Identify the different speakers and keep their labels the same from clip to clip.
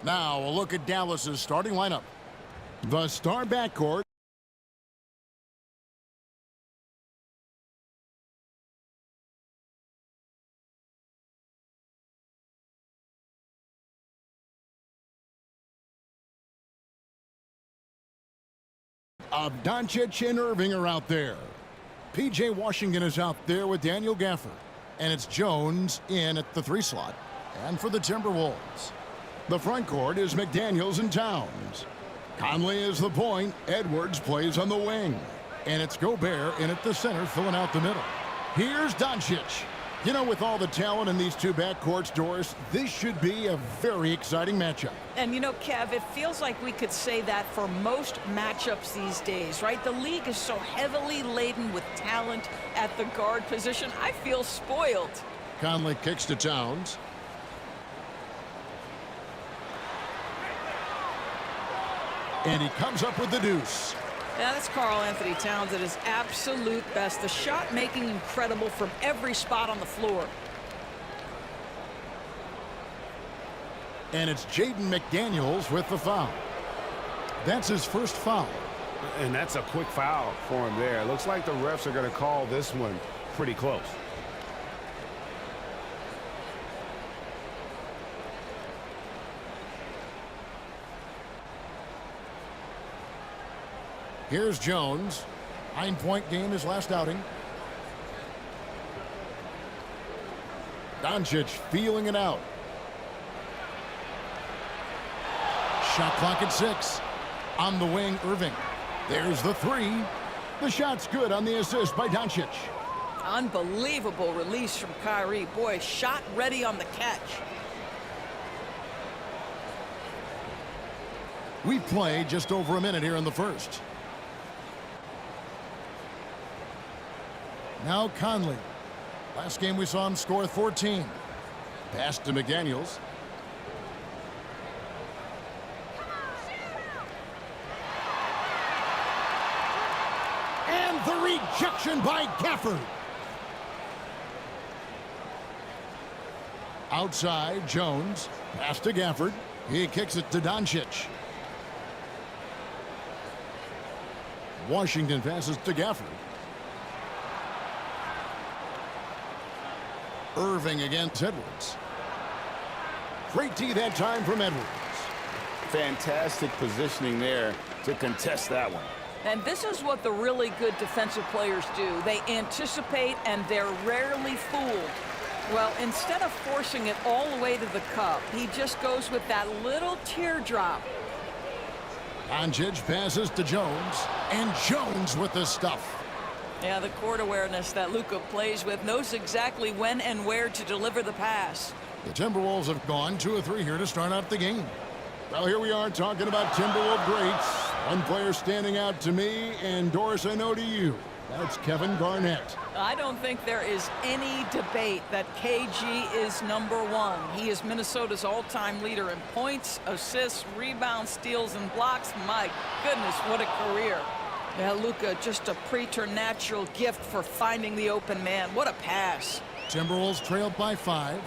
Speaker 1: Now a look at Dallas's starting lineup. The star backcourt of Doncic and Irving are out there. P.J. Washington is out there with Daniel Gafford. And it's Jones in at the 3 slot. And for the Timberwolves, the front court is McDaniels and Towns. Conley is the point. Edwards plays on the wing. And it's Gobert in at the center, filling out the middle. Here's Doncic. You know, with all the talent in these two backcourts, Doris, this should be a very exciting matchup.
Speaker 2: And you know, Kev, it feels like we could say that for most matchups these days, right? The league is so heavily laden with talent at the guard position. I feel spoiled.
Speaker 1: Conley kicks to Towns. And he comes up with the deuce.
Speaker 2: Yeah, that's Karl-Anthony Towns at his absolute best. The shot making incredible from every spot on the floor.
Speaker 1: And it's Jaden McDaniels with the foul. That's his first foul.
Speaker 3: And that's a quick foul for him there. Looks like the refs are going to call this one pretty close.
Speaker 1: Here's Jones. 9-point game his last outing. Doncic feeling it out. Shot clock at 6. On the wing, Irving. There's the 3. The shot's good on the assist by Doncic.
Speaker 2: Unbelievable release from Kyrie. Boy, shot ready on the catch.
Speaker 1: We've played just over a minute here in the first. Now Conley. Last game we saw him score 14. Pass to McDaniels. And the rejection by Gafford. Outside, Jones. Pass to Gafford. He kicks it to Doncic. Washington passes to Gafford. Irving against Edwards. Great D that time from Edwards.
Speaker 3: Fantastic positioning there to contest that one.
Speaker 2: And this is what the really good defensive players do. They anticipate and they're rarely fooled. Well, instead of forcing it all the way to the cup, he just goes with that little teardrop.
Speaker 1: Doncic passes to Jones, and Jones with the stuff.
Speaker 2: Yeah, the court awareness that Luka plays with, knows exactly when and where to deliver the pass.
Speaker 1: The Timberwolves have gone 2 of 3 here to start out the game. Well, here we are talking about Timberwolves greats. One player standing out to me, and Doris, I know to you. That's Kevin Garnett.
Speaker 2: I don't think there is any debate that KG is #1. He is Minnesota's all-time leader in points, assists, rebounds, steals, and blocks. My goodness, what a career. Yeah, Luka, just a preternatural gift for finding the open man. What a pass.
Speaker 1: Timberwolves trailed by 5.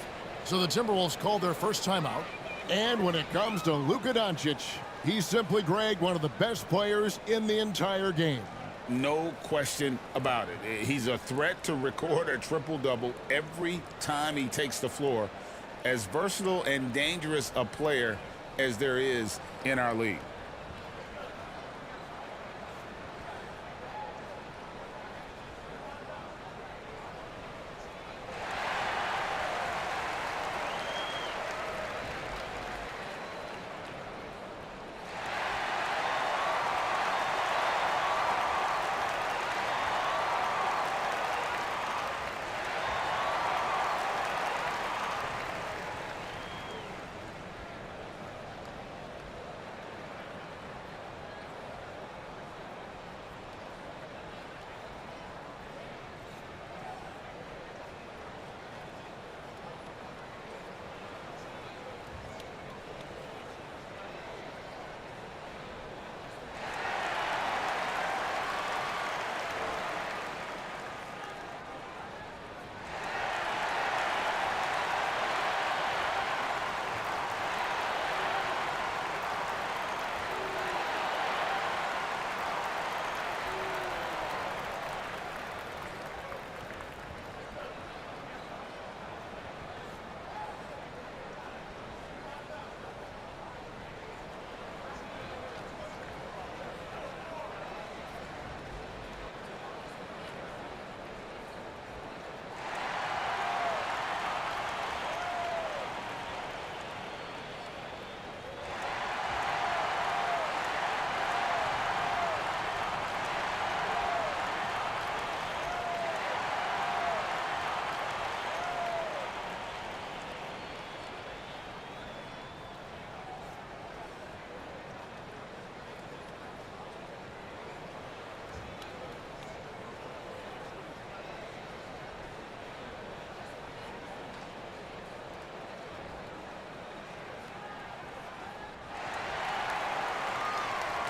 Speaker 1: So the Timberwolves called their first timeout. And when it comes to Luka Doncic, he's simply, Greg, one of the best players in the entire game.
Speaker 4: No question about it. He's a threat to record a triple-double every time he takes the floor. As versatile and dangerous a player as there is in our league.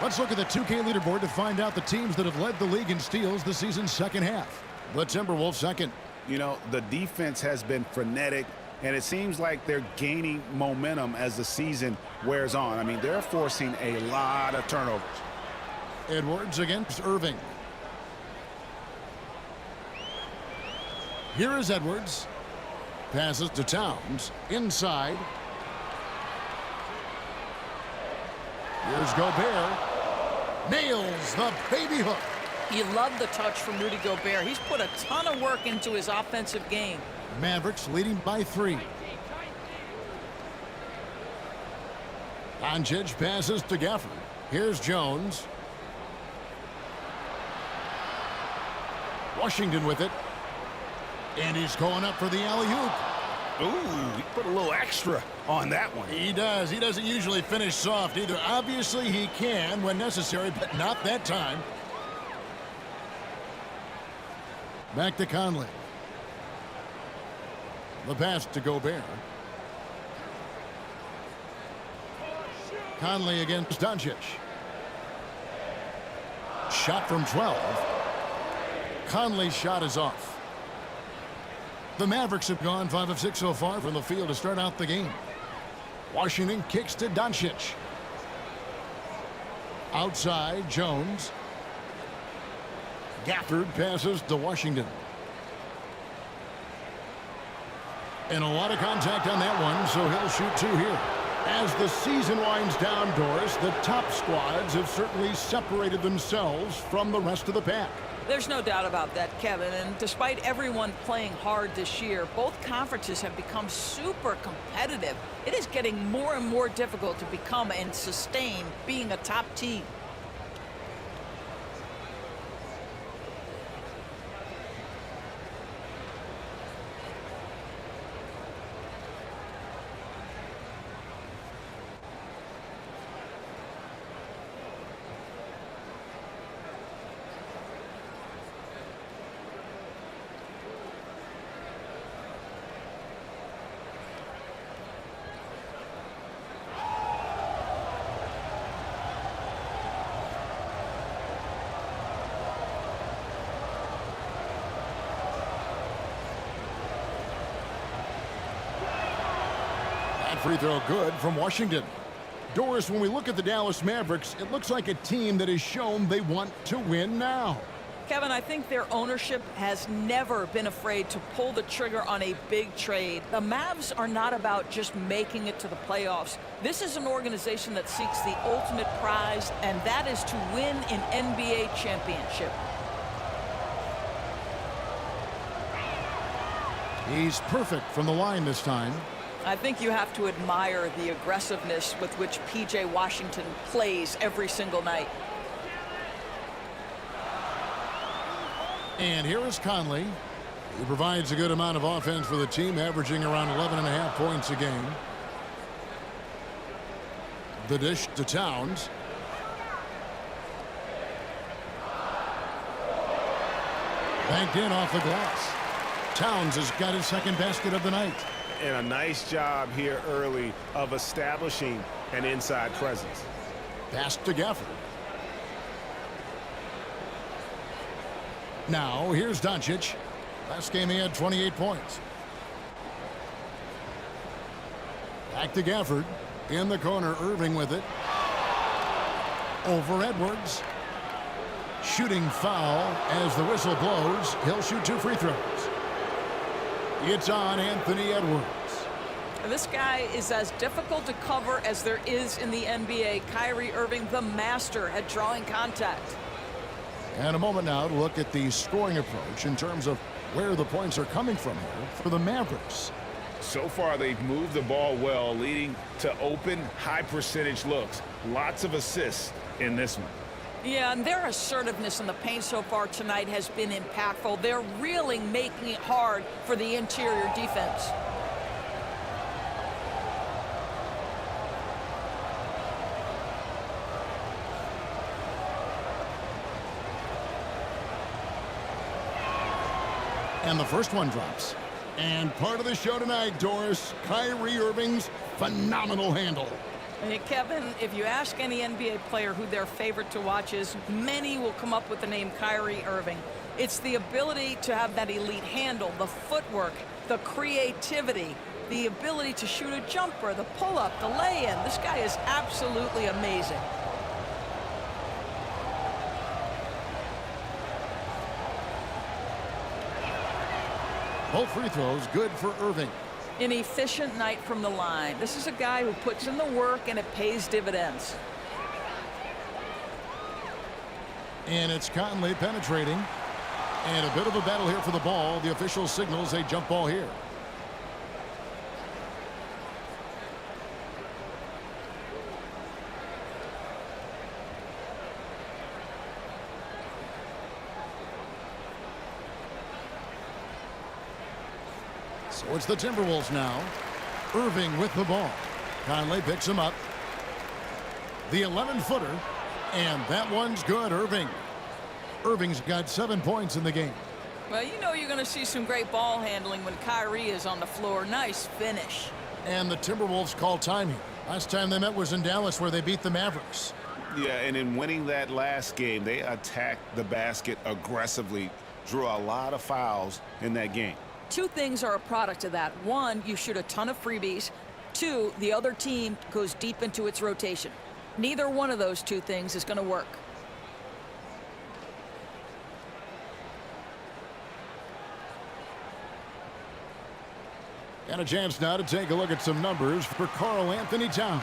Speaker 1: Let's look at the 2K leaderboard to find out the teams that have led the league in steals the season's second half. The Timberwolves second.
Speaker 3: You know, the defense has been frenetic, and it seems like they're gaining momentum as the season wears on. I mean, they're forcing a lot of turnovers.
Speaker 1: Edwards against Irving. Here is Edwards. Passes to Towns. Inside. Here's Gobert. Nails the baby hook.
Speaker 2: You love the touch from Rudy Gobert. He's put a ton of work into his offensive game.
Speaker 1: Mavericks leading by 3. Doncic passes to Gafford. Here's Jones. Washington with it. And he's going up for the alley-oop.
Speaker 3: Ooh, he put a little extra on that one.
Speaker 1: He does. He doesn't usually finish soft either. Obviously, he can when necessary, but not that time. Back to Conley. The pass to Gobert. Conley against Doncic. Shot from 12. Conley's shot is off. The Mavericks have gone 5 of 6 so far from the field to start out the game. Washington kicks to Doncic. Outside, Jones. Gafford passes to Washington. And a lot of contact on that one, so he'll shoot 2 here. As the season winds down, Doris, the top squads have certainly separated themselves from the rest of the pack.
Speaker 2: There's no doubt about that, Kevin. And despite everyone playing hard this year, both conferences have become super competitive. It is getting more and more difficult to become and sustain being a top team.
Speaker 1: Free throw good from Washington. Doris, when we look at the Dallas Mavericks, it looks like a team that has shown they want to win now.
Speaker 2: Kevin, I think their ownership has never been afraid to pull the trigger on a big trade. The Mavs are not about just making it to the playoffs. This is an organization that seeks the ultimate prize, and that is to win an NBA championship.
Speaker 1: He's perfect from the line this time.
Speaker 2: I think you have to admire the aggressiveness with which P.J. Washington plays every single night.
Speaker 1: And here is Conley. He provides a good amount of offense for the team, averaging around 11.5 points a game. The dish to Towns. Banked in off the glass. Towns has got his second basket of the night.
Speaker 3: And a nice job here early of establishing an inside presence.
Speaker 1: Pass to Gafford. Now, here's Doncic. Last game he had 28 points. Back to Gafford. In the corner, Irving with it. Over Edwards. Shooting foul as the whistle blows. He'll shoot 2 free throws. It's on Anthony Edwards.
Speaker 2: This guy is as difficult to cover as there is in the NBA. Kyrie Irving, the master at drawing contact.
Speaker 1: And a moment now to look at the scoring approach in terms of where the points are coming from here for the Mavericks.
Speaker 4: So far, they've moved the ball well, leading to open, high-percentage looks. Lots of assists in this one.
Speaker 2: Yeah, and their assertiveness in the paint so far tonight has been impactful. They're really making it hard for the interior defense.
Speaker 1: And the first one drops. And part of the show tonight, Doris, Kyrie Irving's phenomenal handle.
Speaker 2: Hey, Kevin, if you ask any NBA player who their favorite to watch is, many will come up with the name Kyrie Irving. It's the ability to have that elite handle, the footwork, the creativity, the ability to shoot a jumper, the pull-up, the lay-in. This guy is absolutely amazing.
Speaker 1: Both free throws good for Irving.
Speaker 2: An efficient night from the line. This is a guy who puts in the work and it pays dividends.
Speaker 1: And it's Conley penetrating. And a bit of a battle here for the ball. The official signals a jump ball here. So it's the Timberwolves now. Irving with the ball. Conley picks him up. The 11-footer. And that one's good, Irving. Irving's got 7 points in the game.
Speaker 2: Well, you know you're going to see some great ball handling when Kyrie is on the floor. Nice finish.
Speaker 1: And the Timberwolves call time here. Last time they met was in Dallas, where they beat the Mavericks.
Speaker 3: Yeah, and in winning that last game, they attacked the basket aggressively, drew a lot of fouls in that game.
Speaker 2: Two things are a product of that. One, you shoot a ton of freebies. Two, the other team goes deep into its rotation. Neither one of those two things is going to work.
Speaker 1: And a chance now to take a look at some numbers for Karl Anthony Towns.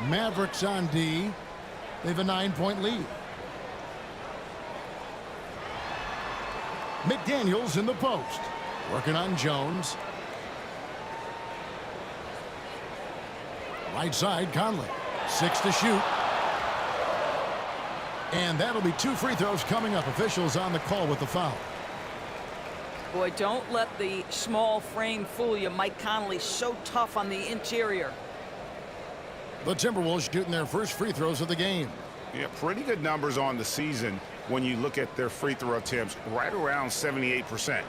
Speaker 1: Mavericks on D. They have a 9-point lead. McDaniels in the post. Working on Jones. Right side, Conley. 6 to shoot. And that'll be 2 free throws coming up. Officials on the call with the foul.
Speaker 2: Boy, don't let the small frame fool you. Mike Conley so tough on the interior.
Speaker 1: The Timberwolves shooting their first free throws of the game.
Speaker 3: Yeah, pretty good numbers on the season when you look at their free throw attempts, right around 78%.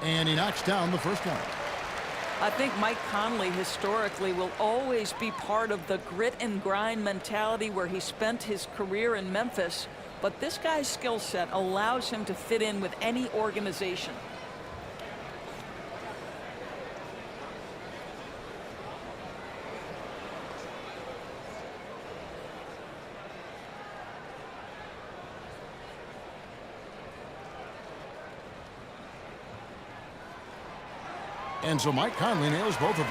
Speaker 1: And he knocks down the first one.
Speaker 2: I think Mike Conley historically will always be part of the grit and grind mentality where he spent his career in Memphis. But this guy's skill set allows him to fit in with any organization.
Speaker 1: And so Mike Conley nails both of them.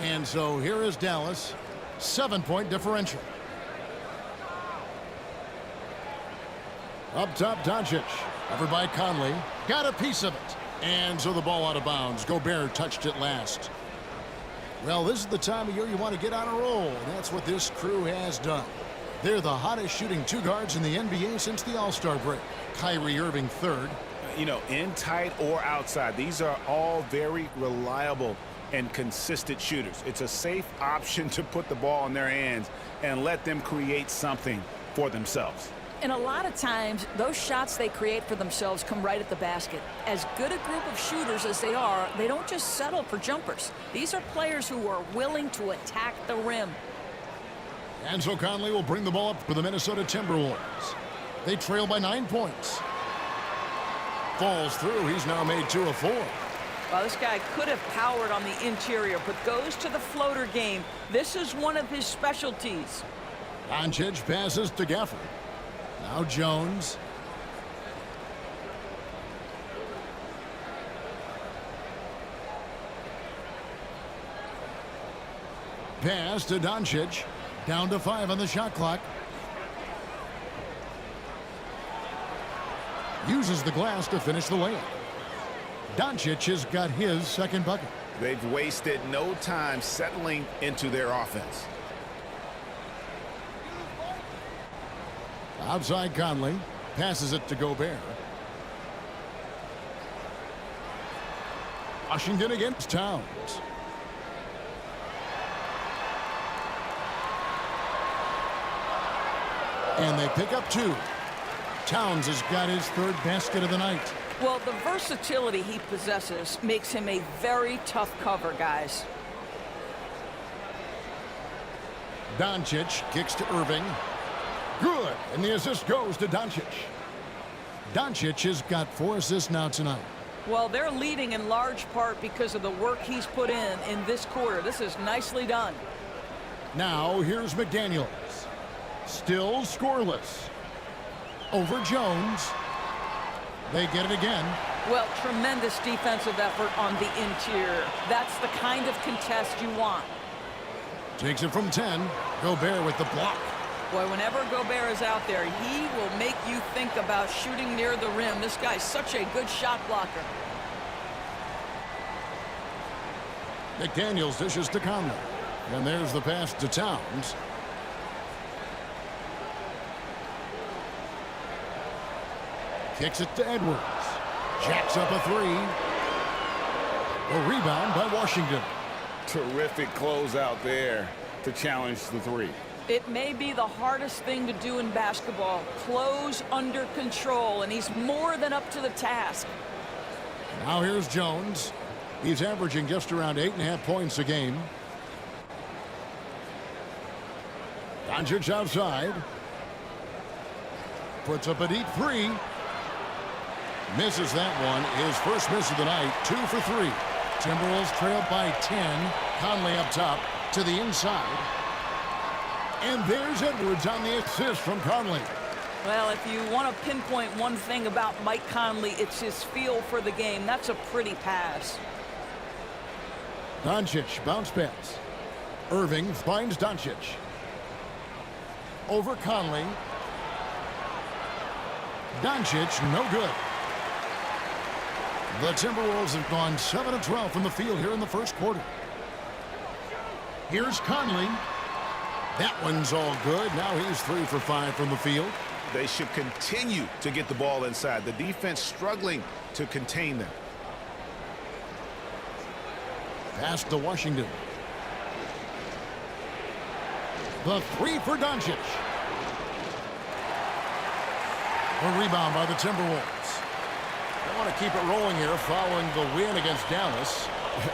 Speaker 1: And so here is Dallas. 7-point differential. Up top, Doncic. Covered by Conley. Got a piece of it. And so the ball out of bounds. Gobert touched it last. Well, this is the time of year you want to get on a roll. And that's what this crew has done. They're the hottest shooting 2 guards in the NBA since the All-Star break. Kyrie Irving third.
Speaker 3: You know, in tight or outside, these are all very reliable and consistent shooters. It's a safe option to put the ball in their hands and let them create something for themselves.
Speaker 2: And a lot of times, those shots they create for themselves come right at the basket. As good a group of shooters as they are, they don't just settle for jumpers. These are players who are willing to attack the rim.
Speaker 1: And so Conley will bring the ball up for the Minnesota Timberwolves. They trail by 9 points. Falls through. He's now made 2 of 4.
Speaker 2: Well, this guy could have powered on the interior, but goes to the floater game. This is one of his specialties.
Speaker 1: Doncic passes to Gafford. Now Jones. Pass to Doncic. Down to 5 on the shot clock. Uses the glass to finish the layup. Doncic has got his second bucket.
Speaker 3: They've wasted no time settling into their offense.
Speaker 1: Outside Conley. Passes it to Gobert. Washington against Towns. And they pick up 2. Towns has got his 3rd basket of the night.
Speaker 2: Well, the versatility he possesses makes him a very tough cover, guys.
Speaker 1: Doncic kicks to Irving. Good. And the assist goes to Doncic. Doncic has got 4 assists now tonight.
Speaker 2: Well, they're leading in large part because of the work he's put in this quarter. This is nicely done.
Speaker 1: Now here's McDaniels. Still scoreless. Over Jones. They get it again.
Speaker 2: Well, tremendous defensive effort on the interior. That's the kind of contest you want.
Speaker 1: Takes it from 10. Gobert with the block.
Speaker 2: Boy, whenever Gobert is out there, he will make you think about shooting near the rim. This guy's such a good shot blocker.
Speaker 1: McDaniels dishes to Conley. And there's the pass to Towns. Kicks it to Edwards. Jacks up a 3. A rebound by Washington.
Speaker 4: Terrific closeout there to challenge the 3.
Speaker 2: It may be the hardest thing to do in basketball. Close under control, and he's more than up to the task.
Speaker 1: Now here's Jones. He's averaging just around 8.5 points a game. Doncic outside. Puts up a deep 3. Misses that one. His first miss of the night. 2 for 3. Timberwolves trail by 10. Conley up top to the inside. And there's Edwards on the assist from Conley.
Speaker 2: Well, if you want to pinpoint one thing about Mike Conley, it's his feel for the game. That's a pretty pass.
Speaker 1: Doncic bounce pass. Irving finds Doncic. Over Conley. Doncic, no good. The Timberwolves have gone 7 of 12 from the field here in the first quarter. Here's Conley. That one's all good. Now he's 3 for 5 from the field.
Speaker 3: They should continue to get the ball inside. The defense struggling to contain them.
Speaker 1: Pass to Washington. The 3 for Doncic. A rebound by the Timberwolves. They want to keep it rolling here following the win against Dallas.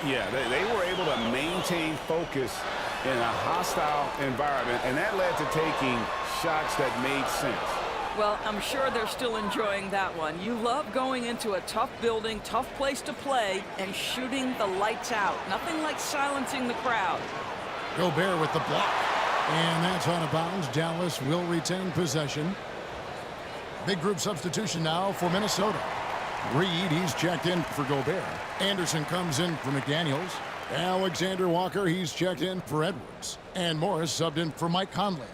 Speaker 3: Yeah, they were able to maintain focus in a hostile environment, and that led to taking shots that made sense.
Speaker 2: Well, I'm sure they're still enjoying that one. You love going into a tough building, tough place to play, and shooting the lights out. Nothing like silencing the crowd.
Speaker 1: Gobert with the block. And that's out of bounds. Dallas will retain possession. Big group substitution now for Minnesota. Reed, he's checked in for Gobert. Anderson comes in for McDaniels. Alexander Walker, he's checked in for Edwards. And Morris subbed in for Mike Conley.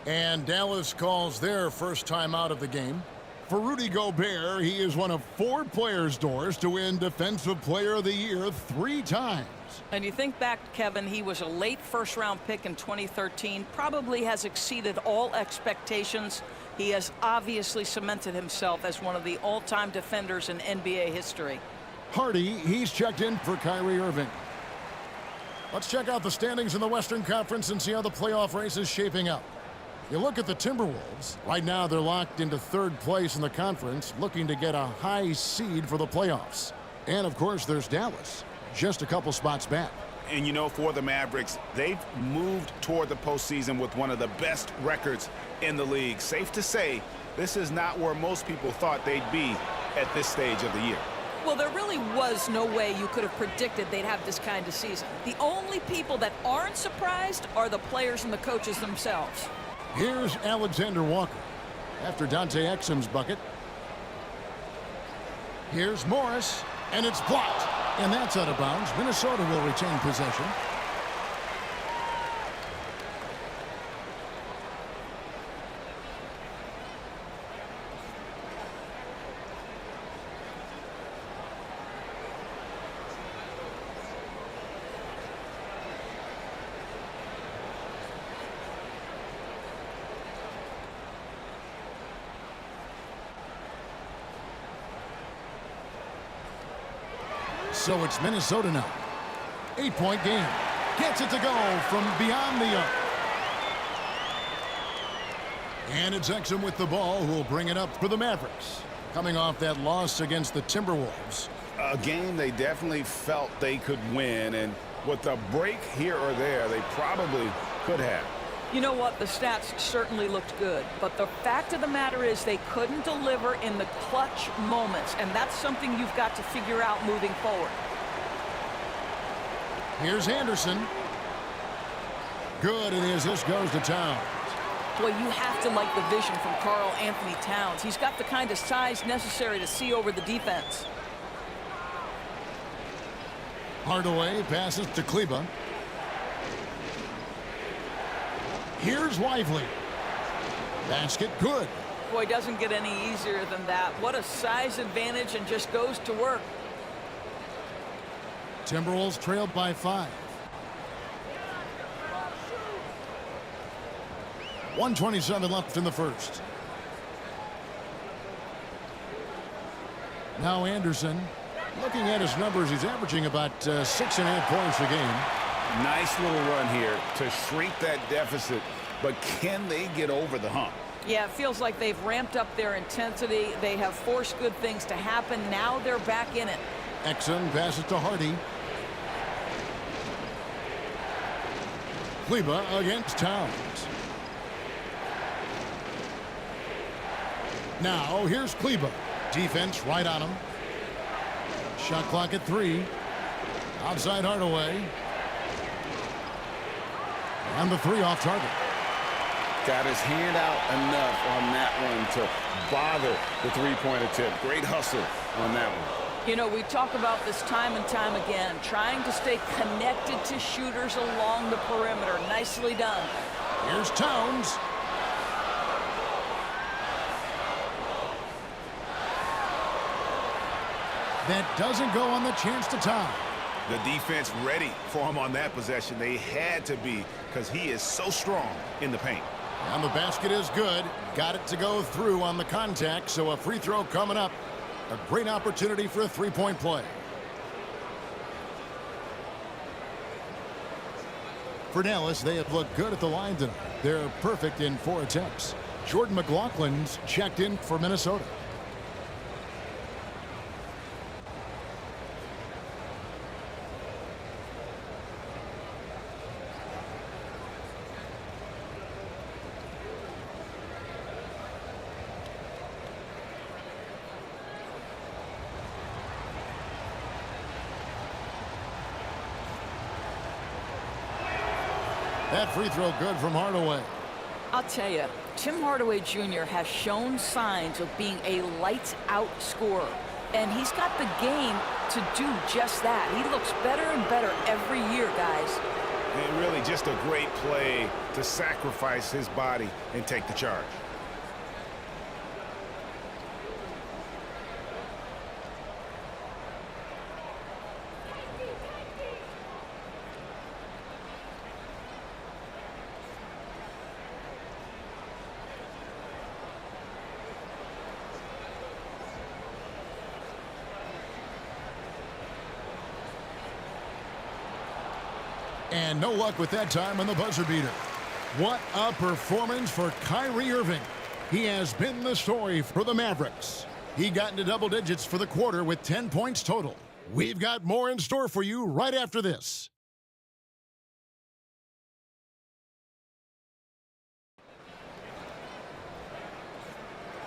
Speaker 1: And Dallas calls their first time out of the game. For Rudy Gobert, he is one of 4 players, Doris, to win Defensive Player of the Year 3 times.
Speaker 2: And you think back, Kevin, he was a late first-round pick in 2013, probably has exceeded all expectations. He has obviously cemented himself as one of the all-time defenders in NBA history.
Speaker 1: Hardy, he's checked in for Kyrie Irving. Let's check out the standings in the Western Conference and see how the playoff race is shaping up. You look at the Timberwolves. Right now, they're locked into 3rd place in the conference, looking to get a high seed for the playoffs. And, of course, there's Dallas, just a couple spots back.
Speaker 3: And, you know, for the Mavericks, they've moved toward the postseason with one of the best records in the league. Safe to say, this is not where most people thought they'd be at this stage of the year.
Speaker 2: Well, there really was no way you could have predicted they'd have this kind of season. The only people that aren't surprised are the players and the coaches themselves.
Speaker 1: Here's Alexander Walker after Dante Exum's bucket. Here's Morris, and it's blocked. And that's out of bounds. Minnesota will retain possession. So it's Minnesota now. 8-point game. Gets it to go from beyond the arc. And it's Exum with the ball, who will bring it up for the Mavericks. Coming off that loss against the Timberwolves.
Speaker 3: A game they definitely felt they could win, and with a break here or there, they probably could have.
Speaker 2: You know what? The stats certainly looked good, but the fact of the matter is they couldn't deliver in the clutch moments, and that's something you've got to figure out moving forward.
Speaker 1: Here's Anderson. Good it is. This goes to Towns.
Speaker 2: Boy, you have to like the vision from Karl Anthony Towns. He's got the kind of size necessary to see over the defense.
Speaker 1: Hardaway passes to Kleba. Here's Lively. Basket good.
Speaker 2: Boy, doesn't get any easier than that. What a size advantage, and just goes to work.
Speaker 1: Timberwolves trailed by 5. 1:27 left in the first. Now Anderson. Looking at his numbers, he's averaging about 6.5 points a game.
Speaker 3: Nice little run here to shrink that deficit, but can they get over the hump?
Speaker 2: Yeah, it feels like they've ramped up their intensity. They have forced good things to happen. Now they're back in it.
Speaker 1: Exum passes to Hardy. Kleba against Towns. Now here's Kleba. Defense right on him. Shot clock at 3. Outside Hardaway. And the 3 off target.
Speaker 3: Got his hand out enough on that one to bother the three-point attempt. Great hustle on that one.
Speaker 2: You know, we talk about this time and time again, trying to stay connected to shooters along the perimeter. Nicely done.
Speaker 1: Here's Towns. That doesn't go on the chance to tie.
Speaker 3: The defense ready for him on that possession. They had to be, because he is so strong in the paint.
Speaker 1: And the basket is good. Got it to go through on the contact, so a free throw coming up. A great opportunity for a three-point play. For Dallas, they have looked good at the line tonight. They're perfect in 4 attempts. Jordan McLaughlin's checked in for Minnesota. That free throw good from Hardaway.
Speaker 2: I'll tell you, Tim Hardaway Jr. has shown signs of being a lights-out scorer. And he's got the game to do just that. He looks better and better every year, guys.
Speaker 3: And really just a great play to sacrifice his body and take the charge.
Speaker 1: And no luck with that time on the buzzer beater. What a performance for Kyrie Irving. He has been the story for the Mavericks. He got into double digits for the quarter with 10 points total. We've got more in store for you right after this.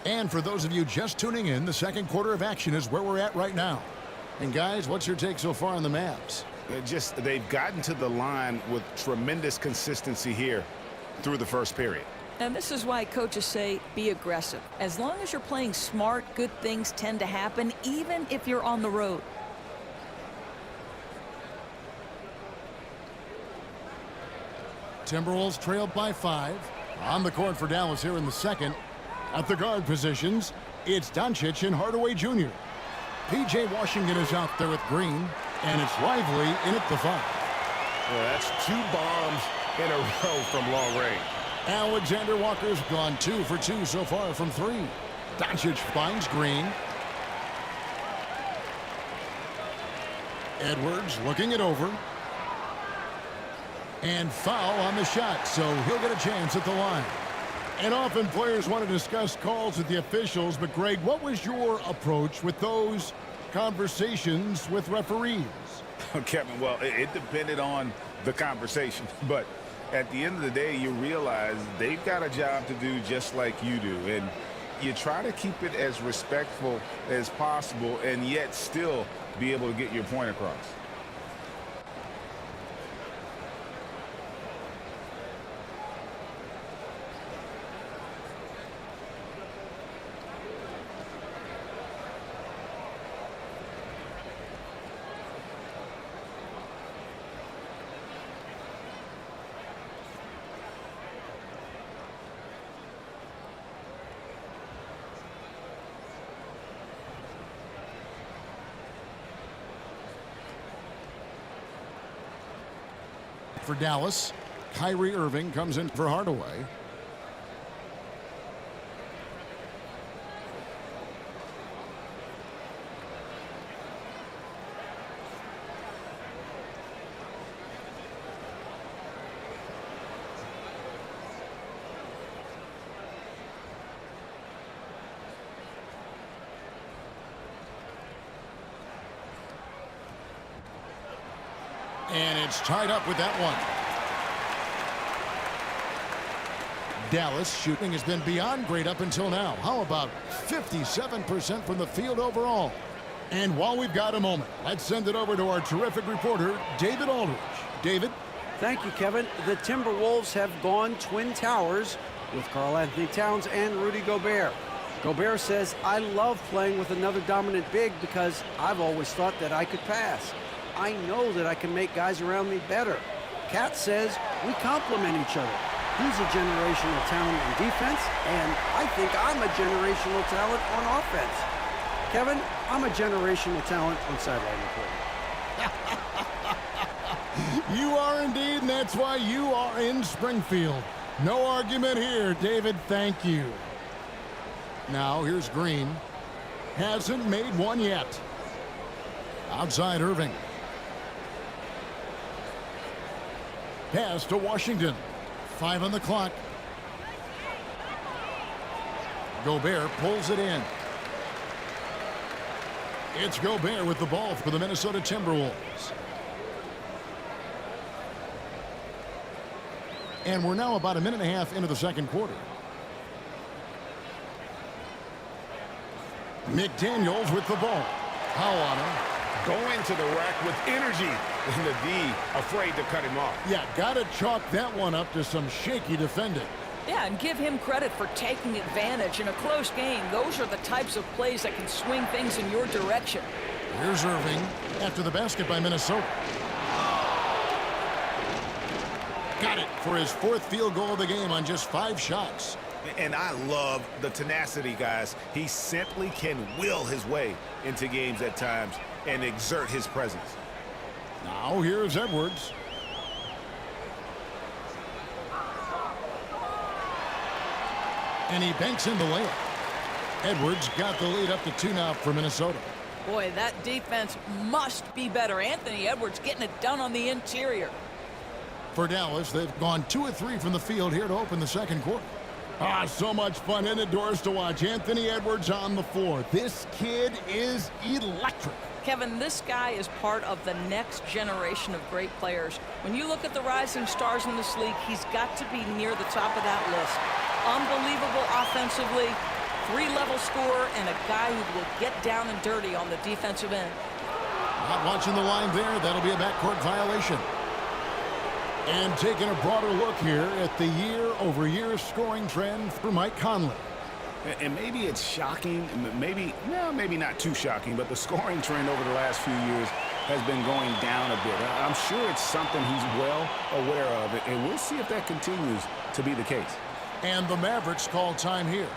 Speaker 1: And for those of you just tuning in, the second quarter of action is where we're at right now. And guys, what's your take so far on the Mavs?
Speaker 3: They've gotten to the line with tremendous consistency here through the first period.
Speaker 2: And this is why coaches say be aggressive. As long as you're playing smart, good things tend to happen, even if you're on the road.
Speaker 1: Timberwolves trailed by 5. On the court for Dallas here in the second. At the guard positions, it's Doncic and Hardaway Jr. P.J. Washington is out there with Green, and it's Lively in at the 5.
Speaker 5: Well, that's 2 bombs in a row from long range.
Speaker 1: Alexander Walker's gone 2 for 2 so far from 3. Doncic finds Green. Edwards looking it over. And foul on the shot, so he'll get a chance at the line. And often players want to discuss calls with the officials, but Greg, what was your approach with those conversations with referees?
Speaker 3: Kevin, well, it depended on the conversation, but at the end of the day, you realize they've got a job to do just like you do, and you try to keep it as respectful as possible and yet still be able to get your point across.
Speaker 1: For Dallas, Kyrie Irving comes in for Hardaway. And it's tied up with that one. Dallas shooting has been beyond great up until now. How about 57% from the field overall? And while we've got a moment, let's send it over to our terrific reporter, David Aldridge. David?
Speaker 6: Thank you, Kevin. The Timberwolves have gone Twin Towers with Karl-Anthony Towns and Rudy Gobert. Gobert says, I love playing with another dominant big because I've always thought that I could pass. I know that I can make guys around me better. Cat says we complement each other. He's a generational talent on defense, and I think I'm a generational talent on offense. Kevin, I'm a generational talent on sideline reporting.
Speaker 1: You are indeed, and that's why you are in Springfield. No argument here, David. Thank you. Now, here's Green. Hasn't made one yet. Outside Irving. Pass to Washington. 5 on the clock. Gobert pulls it in. It's Gobert with the ball for the Minnesota Timberwolves. And we're now about a minute and a half into the second quarter. McDaniels with the ball. Foul on him.
Speaker 5: Going to the rack with energy, and the D afraid to cut him off.
Speaker 1: Yeah, gotta chalk that one up to some shaky defending.
Speaker 2: Yeah, and give him credit for taking advantage in a close game. Those are the types of plays that can swing things in your direction.
Speaker 1: Here's Irving after the basket by Minnesota. Got it for his 4th field goal of the game on just 5 shots.
Speaker 3: And I love the tenacity, guys. He simply can will his way into games at times and exert his presence.
Speaker 1: Now here's Edwards. And he banks in the layup. Edwards got the lead up to 2 now for Minnesota.
Speaker 2: Boy, that defense must be better. Anthony Edwards getting it done on the interior.
Speaker 1: For Dallas, they've gone 2 of 3 from the field here to open the second quarter. So much fun in the doors to watch. Anthony Edwards on the floor. This kid is electric.
Speaker 2: Kevin, this guy is part of the next generation of great players. When you look at the rising stars in this league, he's got to be near the top of that list. Unbelievable offensively, three-level scorer and a guy who will get down and dirty on the defensive end.
Speaker 1: Not watching the line there. That'll be a backcourt violation. And taking a broader look here at the year-over-year scoring trend for Mike Conley.
Speaker 3: And maybe it's shocking, maybe not too shocking, but the scoring trend over the last few years has been going down a bit. I'm sure it's something he's well aware of, and we'll see if that continues to be the case.
Speaker 1: And the Mavericks call time here.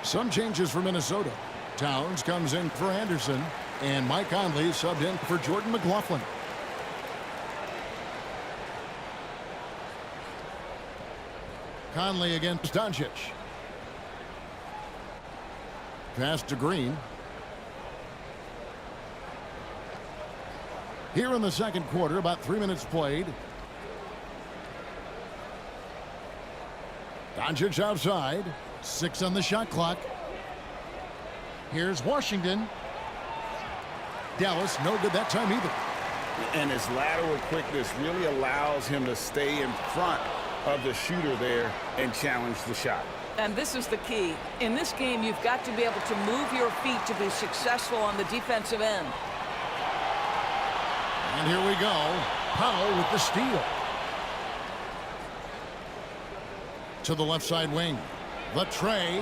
Speaker 1: Some changes for Minnesota. Towns comes in for Anderson, and Mike Conley subbed in for Jordan McLaughlin. Conley against Doncic. Pass to Green. Here in the second quarter, about 3 minutes played. Doncic outside. 6 on the shot clock. Here's Washington. Dallas, no good that time either.
Speaker 4: And his lateral quickness really allows him to stay in front of the shooter there and challenge the shot.
Speaker 2: And this is the key. In this game, you've got to be able to move your feet to be successful on the defensive end.
Speaker 1: And here we go. Powell with the steal. To the left side wing. Latrey.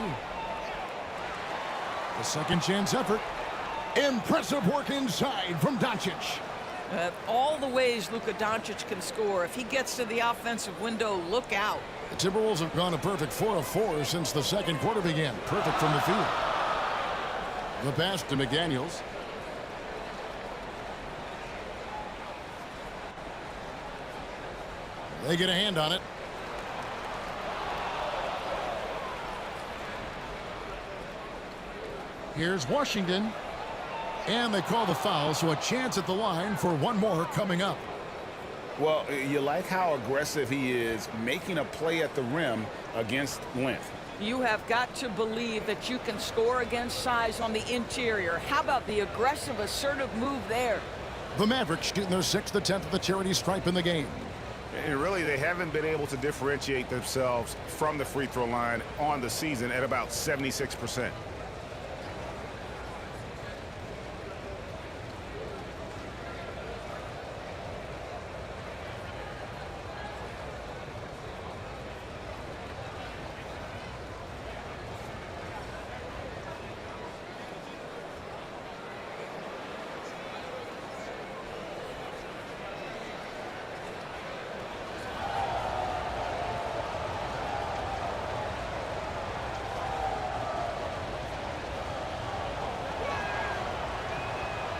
Speaker 1: The second chance effort. Impressive work inside from Doncic.
Speaker 2: All the ways Luka Doncic can score. If he gets to the offensive window, look out.
Speaker 1: The Timberwolves have gone a perfect 4 of 4 since the second quarter began. Perfect from the field. The pass to McDaniels. They get a hand on it. Here's Washington. And they call the foul, so a chance at the line for one more coming up.
Speaker 4: Well, you like how aggressive he is making a play at the rim against length.
Speaker 2: You have got to believe that you can score against size on the interior. How about the aggressive, assertive move there?
Speaker 1: The Mavericks shooting their 6th attempt at the charity stripe in the game.
Speaker 3: And really, they haven't been able to differentiate themselves from the free throw line on the season at about 76%.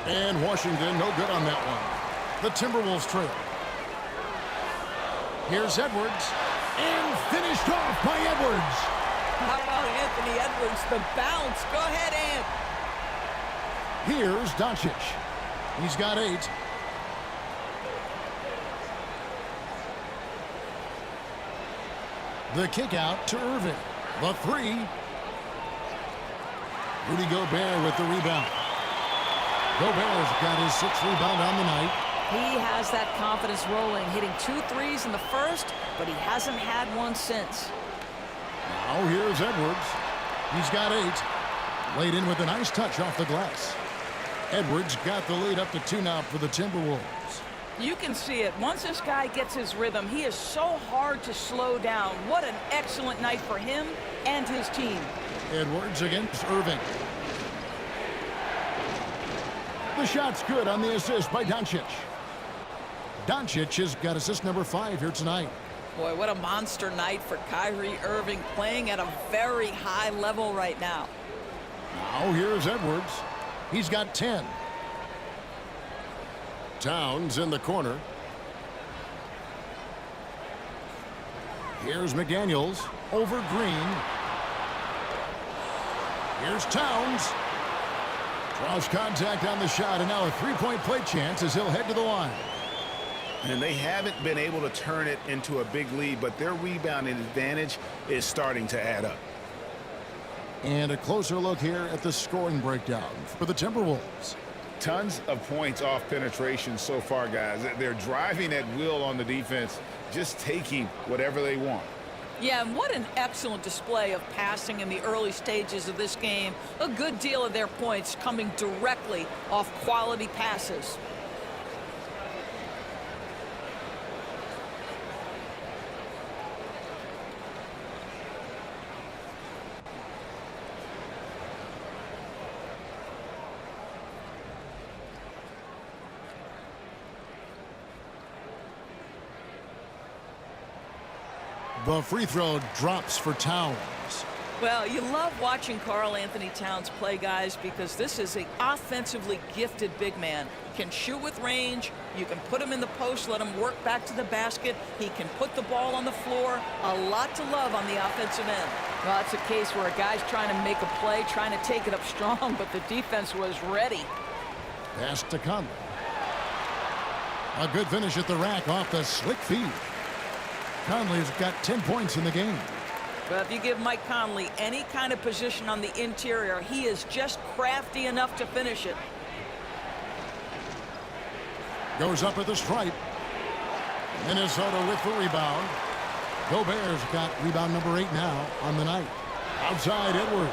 Speaker 1: And Washington, no good on that one. The Timberwolves trail. Here's Edwards. And finished off by Edwards.
Speaker 2: How about Anthony Edwards, the bounce? Go ahead, Ant.
Speaker 1: Here's Doncic. He's got 8. The kick out to Irving. The 3. Rudy Gobert with the rebound. Gobert's got his 6th rebound on the night.
Speaker 2: He has that confidence rolling, hitting 2 threes in the first, but he hasn't had one since.
Speaker 1: Now here's Edwards. He's got 8. Laid in with a nice touch off the glass. Edwards got the lead up to 2 now for the Timberwolves.
Speaker 2: You can see it. Once this guy gets his rhythm, he is so hard to slow down. What an excellent night for him and his team.
Speaker 1: Edwards against Irving. The shot's good on the assist by Doncic. Doncic has got assist number 5 here tonight.
Speaker 2: Boy, what a monster night for Kyrie Irving, playing at a very high level right now.
Speaker 1: Now here's Edwards. He's got 10. Towns in the corner. Here's McDaniels over Green. Here's Towns. Draws contact on the shot, and now a 3-point play chance as he'll head to the line.
Speaker 3: And they haven't been able to turn it into a big lead, but their rebounding advantage is starting to add up.
Speaker 1: And a closer look here at the scoring breakdown for the Timberwolves.
Speaker 4: Tons of points off penetration so far, guys. They're driving at will on the defense, just taking whatever they want.
Speaker 2: Yeah, and what an excellent display of passing in the early stages of this game. A good deal of their points coming directly off quality passes.
Speaker 1: The free throw drops for Towns.
Speaker 2: Well, you love watching Karl Anthony Towns play, guys, because this is an offensively gifted big man. Can shoot with range. You can put him in the post, let him work back to the basket. He can put the ball on the floor. A lot to love on the offensive end. Well, it's a case where a guy's trying to make a play, trying to take it up strong, but the defense was ready.
Speaker 1: Pass to Conley. A good finish at the rack off the slick feed. Conley's got 10 points in the game.
Speaker 2: But if you give Mike Conley any kind of position on the interior, he is just crafty enough to finish it.
Speaker 1: Goes up at the stripe. Minnesota with the rebound. Gobert's got rebound number 8 now on the night. Outside Edwards.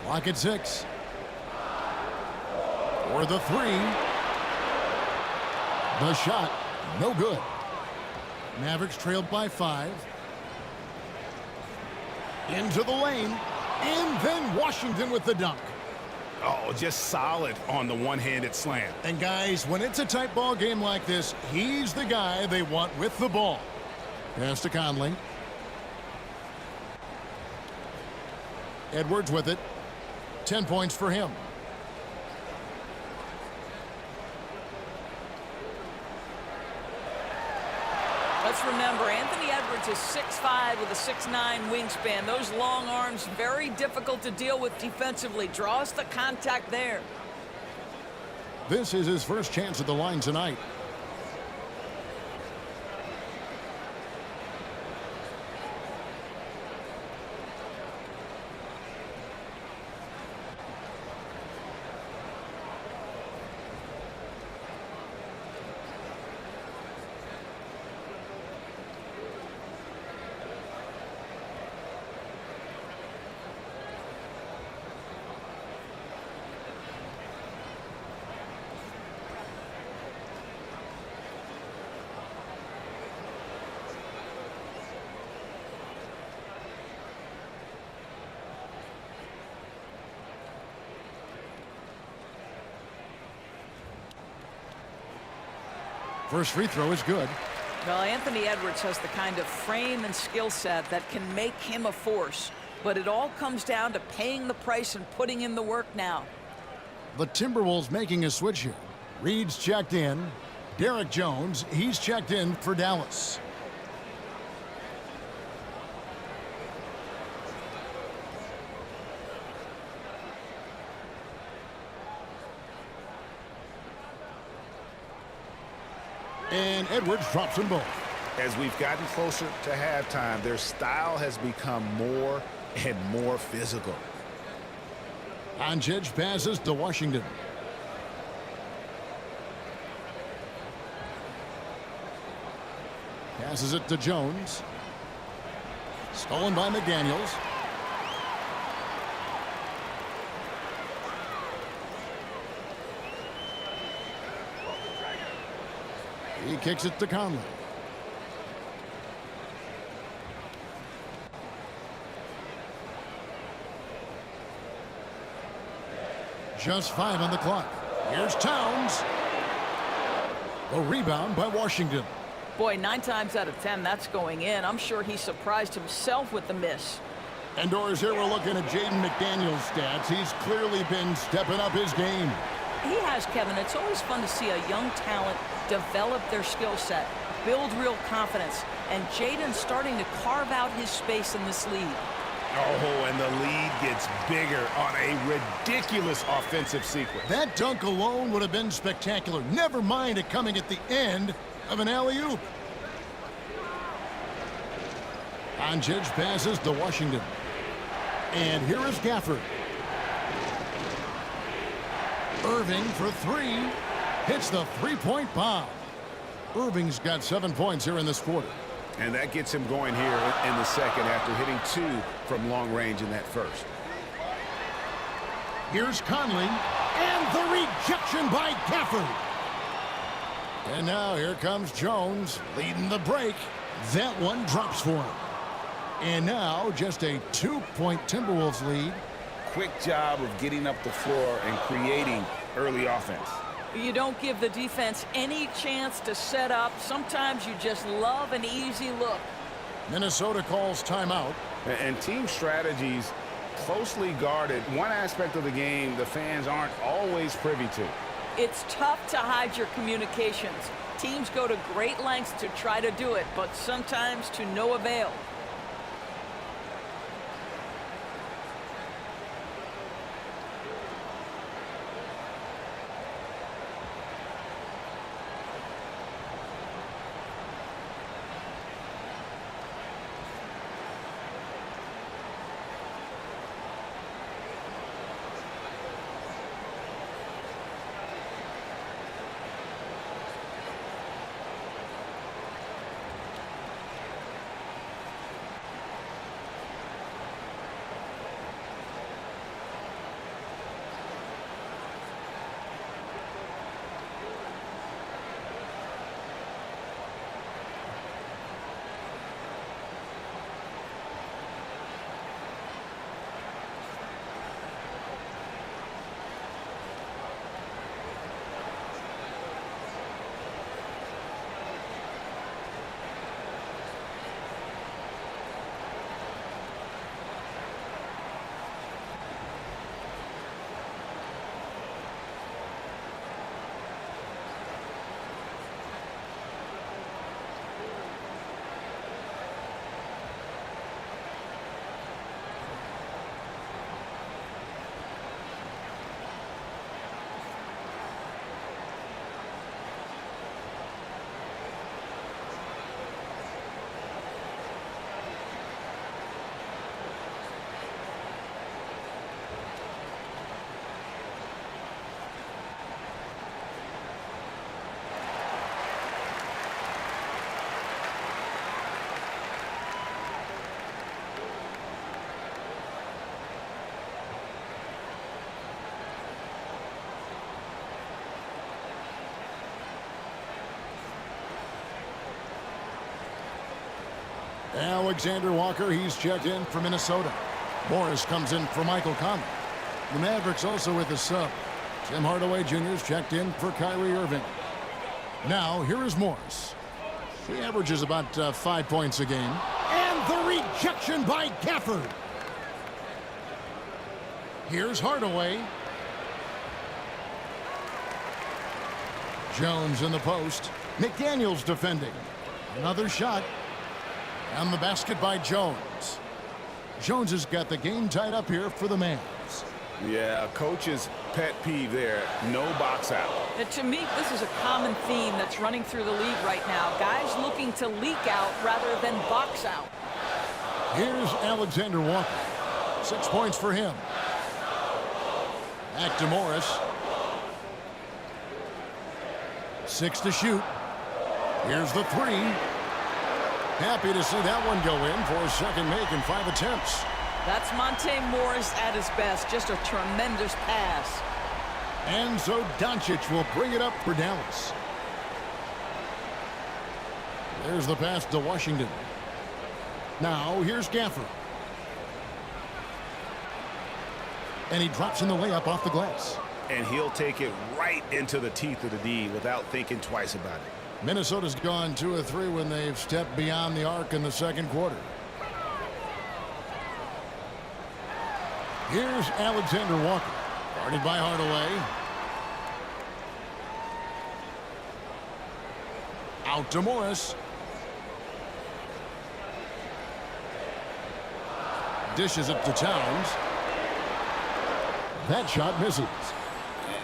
Speaker 1: Clock at 6. For the 3. The shot, no good. Mavericks trailed by 5. Into the lane. And then Washington with the dunk.
Speaker 3: Oh, just solid on the one-handed slam.
Speaker 1: And guys, when it's a tight ball game like this, he's the guy they want with the ball. Pass to Conley. Edwards with it. 10 points for him.
Speaker 2: Let's remember, Anthony Edwards is 6'5" with a 6'9" wingspan. Those long arms, very difficult to deal with defensively. Draw us the contact there.
Speaker 1: This is his first chance at the line tonight. First free throw is good.
Speaker 2: Well, Anthony Edwards has the kind of frame and skill set that can make him a force. But it all comes down to paying the price and putting in the work now.
Speaker 1: The Timberwolves making a switch here. Reed's checked in. Derek Jones, he's checked in for Dallas. And Edwards drops them both.
Speaker 3: As we've gotten closer to halftime, their style has become more and more physical.
Speaker 1: Doncic passes to Washington. Passes it to Jones. Stolen by McDaniels. He kicks it to Conley. Just 5 on the clock. Here's Towns. A rebound by Washington.
Speaker 2: Boy, 9 times out of 10, that's going in. I'm sure he surprised himself with the miss.
Speaker 1: And Doris, here we're looking at Jaden McDaniels' stats. He's clearly been stepping up his game.
Speaker 2: He has, Kevin. It's always fun to see a young talent develop their skill set, build real confidence, and Jaden's starting to carve out his space in this league.
Speaker 3: Oh, and the lead gets bigger on a ridiculous offensive sequence.
Speaker 1: That dunk alone would have been spectacular. Never mind it coming at the end of an alley-oop. Doncic passes to Washington. And here is Gafford. Irving for 3. Hits the three-point bomb. Irving's got 7 points here in this quarter.
Speaker 3: And that gets him going here in the second after hitting 2 from long range in that first.
Speaker 1: Here's Conley. And the rejection by Gafford. And now here comes Jones leading the break. That one drops for him. And now just a 2-point Timberwolves lead.
Speaker 4: Quick job of getting up the floor and creating early offense.
Speaker 2: You don't give the defense any chance to set up. Sometimes you just love an easy look.
Speaker 1: Minnesota calls timeout.
Speaker 3: And team strategies closely guarded. One aspect of the game the fans aren't always privy to.
Speaker 2: It's tough to hide your communications. Teams go to great lengths to try to do it, but sometimes to no avail.
Speaker 1: Alexander Walker, he's checked in for Minnesota. Morris comes in for Michael Conley. The Mavericks also with a sub. Tim Hardaway Jr.'s checked in for Kyrie Irving. Now, here is Morris. He averages about 5 points a game. And the rejection by Gafford. Here's Hardaway. Jones in the post. McDaniels defending. Another shot. And the basket by Jones. Jones has got the game tied up here for the Mavs.
Speaker 3: Yeah, a coach's pet peeve there. No box out.
Speaker 2: And to me, this is a common theme that's running through the league right now. Guys looking to leak out rather than box out.
Speaker 1: Here's Alexander Walker. 6 points for him. Back to Morris. 6 to shoot. Here's the 3. Happy to see that one go in for a second make in 5 attempts.
Speaker 2: That's Monte Morris at his best. Just a tremendous pass.
Speaker 1: And so Doncic will bring it up for Dallas. There's the pass to Washington. Now here's Gafford. And he drops in the layup off the glass.
Speaker 3: And he'll take it right into the teeth of the D without thinking twice about it.
Speaker 1: Minnesota's gone 2 of 3 when they've stepped beyond the arc in the second quarter. Here's Alexander Walker. Guarded by Hardaway. Out to Morris. Dishes it to Towns. That shot misses.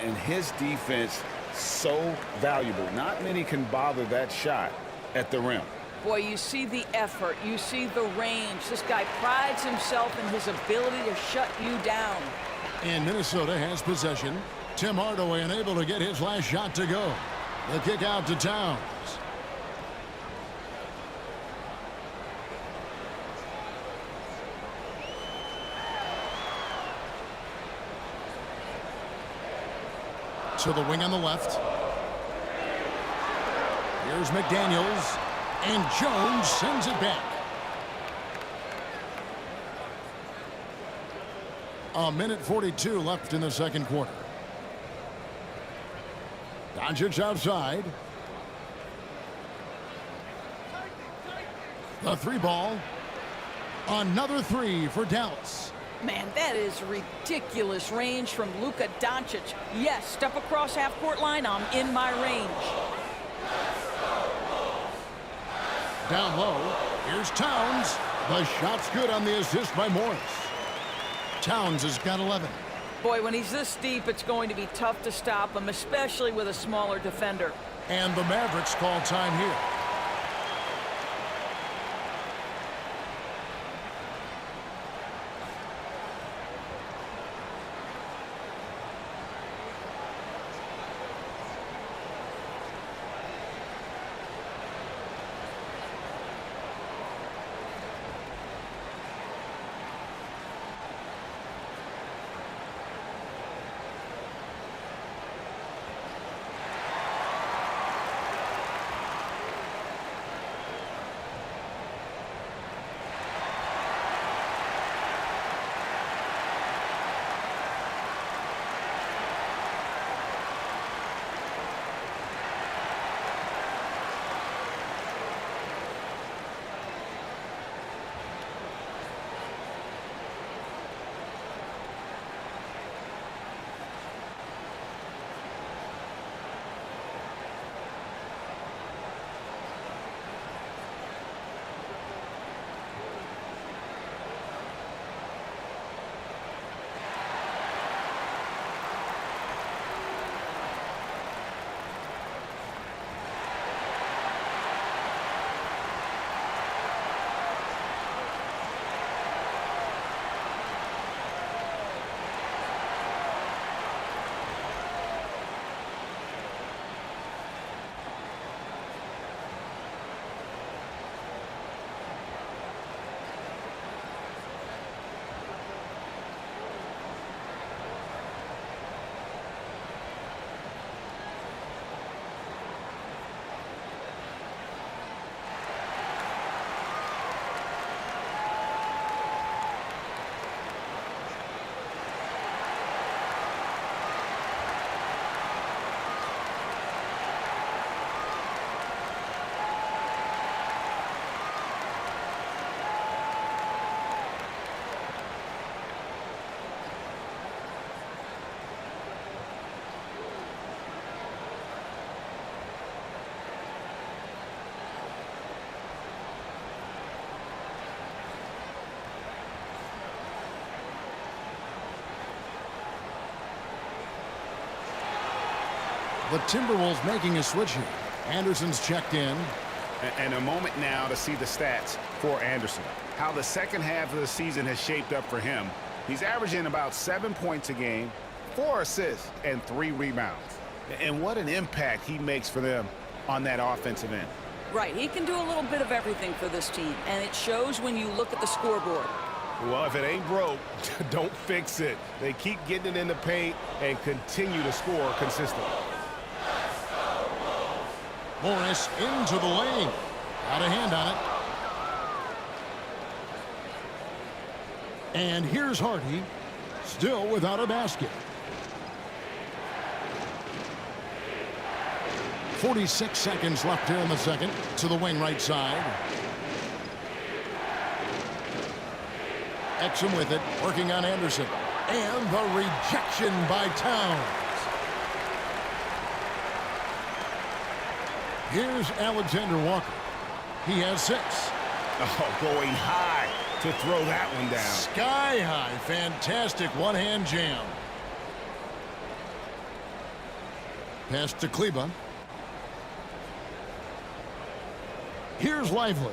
Speaker 3: And his defense so valuable. Not many can bother that shot at the rim.
Speaker 2: Boy, you see the effort. You see the range. This guy prides himself in his ability to shut you down.
Speaker 1: And Minnesota has possession. Tim Hardaway unable to get his last shot to go. The kick out to Towns. To the wing on the left. Here's McDaniels. And Jones sends it back. A minute 42 left in the second quarter. Doncic outside. The 3 ball. Another 3 for Dallas.
Speaker 2: Man, that is ridiculous range from Luka Doncic. Yes, step across half-court line, I'm in my range.
Speaker 1: Down low, here's Towns. The shot's good on the assist by Morris. Towns has got 11.
Speaker 2: Boy, when he's this deep, it's going to be tough to stop him, especially with a smaller defender.
Speaker 1: And the Mavericks call time here. The Timberwolves making a switch here. Anderson's checked in.
Speaker 3: And a moment now to see the stats for Anderson. How the second half of the season has shaped up for him. He's averaging about 7 points a game, 4 assists, and 3 rebounds. And what an impact he makes for them on that offensive end.
Speaker 2: Right, he can do a little bit of everything for this team, and it shows when you look at the scoreboard.
Speaker 5: Well, if it ain't broke, don't fix it. They keep getting it in the paint and continue to score consistently.
Speaker 1: Morris into the lane. Got a hand on it. And here's Hardy, still without a basket. 46 seconds left here in the second. To the wing right side. Exum with it, working on Anderson. And the rejection by Towns. Here's Alexander Walker. He has 6.
Speaker 3: Oh, going high to throw that one down.
Speaker 1: Sky high. Fantastic one-hand jam. Pass to Kleba. Here's Lively.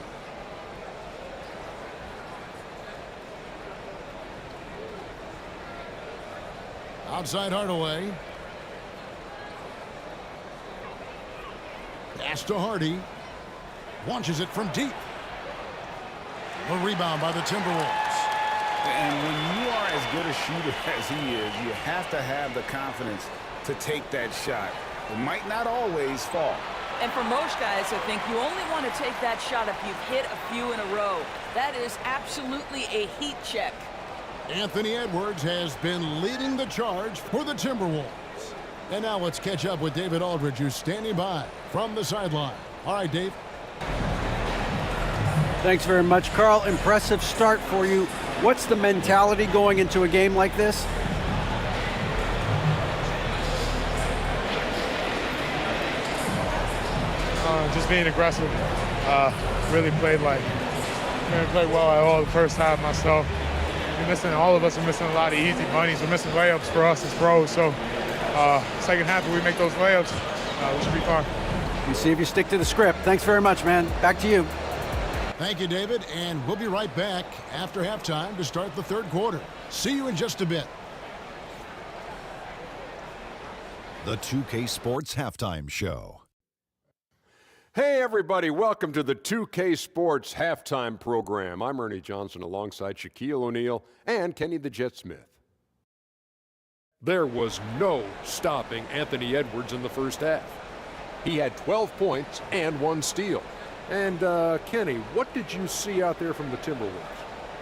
Speaker 1: Outside Hardaway. Pass to Hardy. Launches it from deep. A rebound by the Timberwolves.
Speaker 3: And when you are as good a shooter as he is, you have to have the confidence to take that shot. It might not always fall.
Speaker 2: And for most guys, I think you only want to take that shot if you've hit a few in a row. That is absolutely a heat check.
Speaker 1: Anthony Edwards has been leading the charge for the Timberwolves. And now let's catch up with David Aldridge, who's standing by from the sideline. All right, Dave.
Speaker 6: Thanks very much, Carl. Impressive start for you. What's the mentality going into a game like this?
Speaker 7: Just being aggressive. Really played well at all the first half myself. All of us are missing a lot of easy bunnies. We're missing layups for us as pros. So second half, if we make those layups, we should be fine.
Speaker 6: You see if you stick to the script. Thanks very much, man. Back to you.
Speaker 1: Thank you, David. And we'll be right back after halftime to start the third quarter. See you in just a bit.
Speaker 8: The 2K Sports Halftime Show.
Speaker 9: Hey everybody, welcome to the 2K Sports Halftime Program. I'm Ernie Johnson alongside Shaquille O'Neal and Kenny the Jet Smith. There was no stopping Anthony Edwards in the first half. He had 12 points and 1 steal. And Kenny, what did you see out there from the Timberwolves?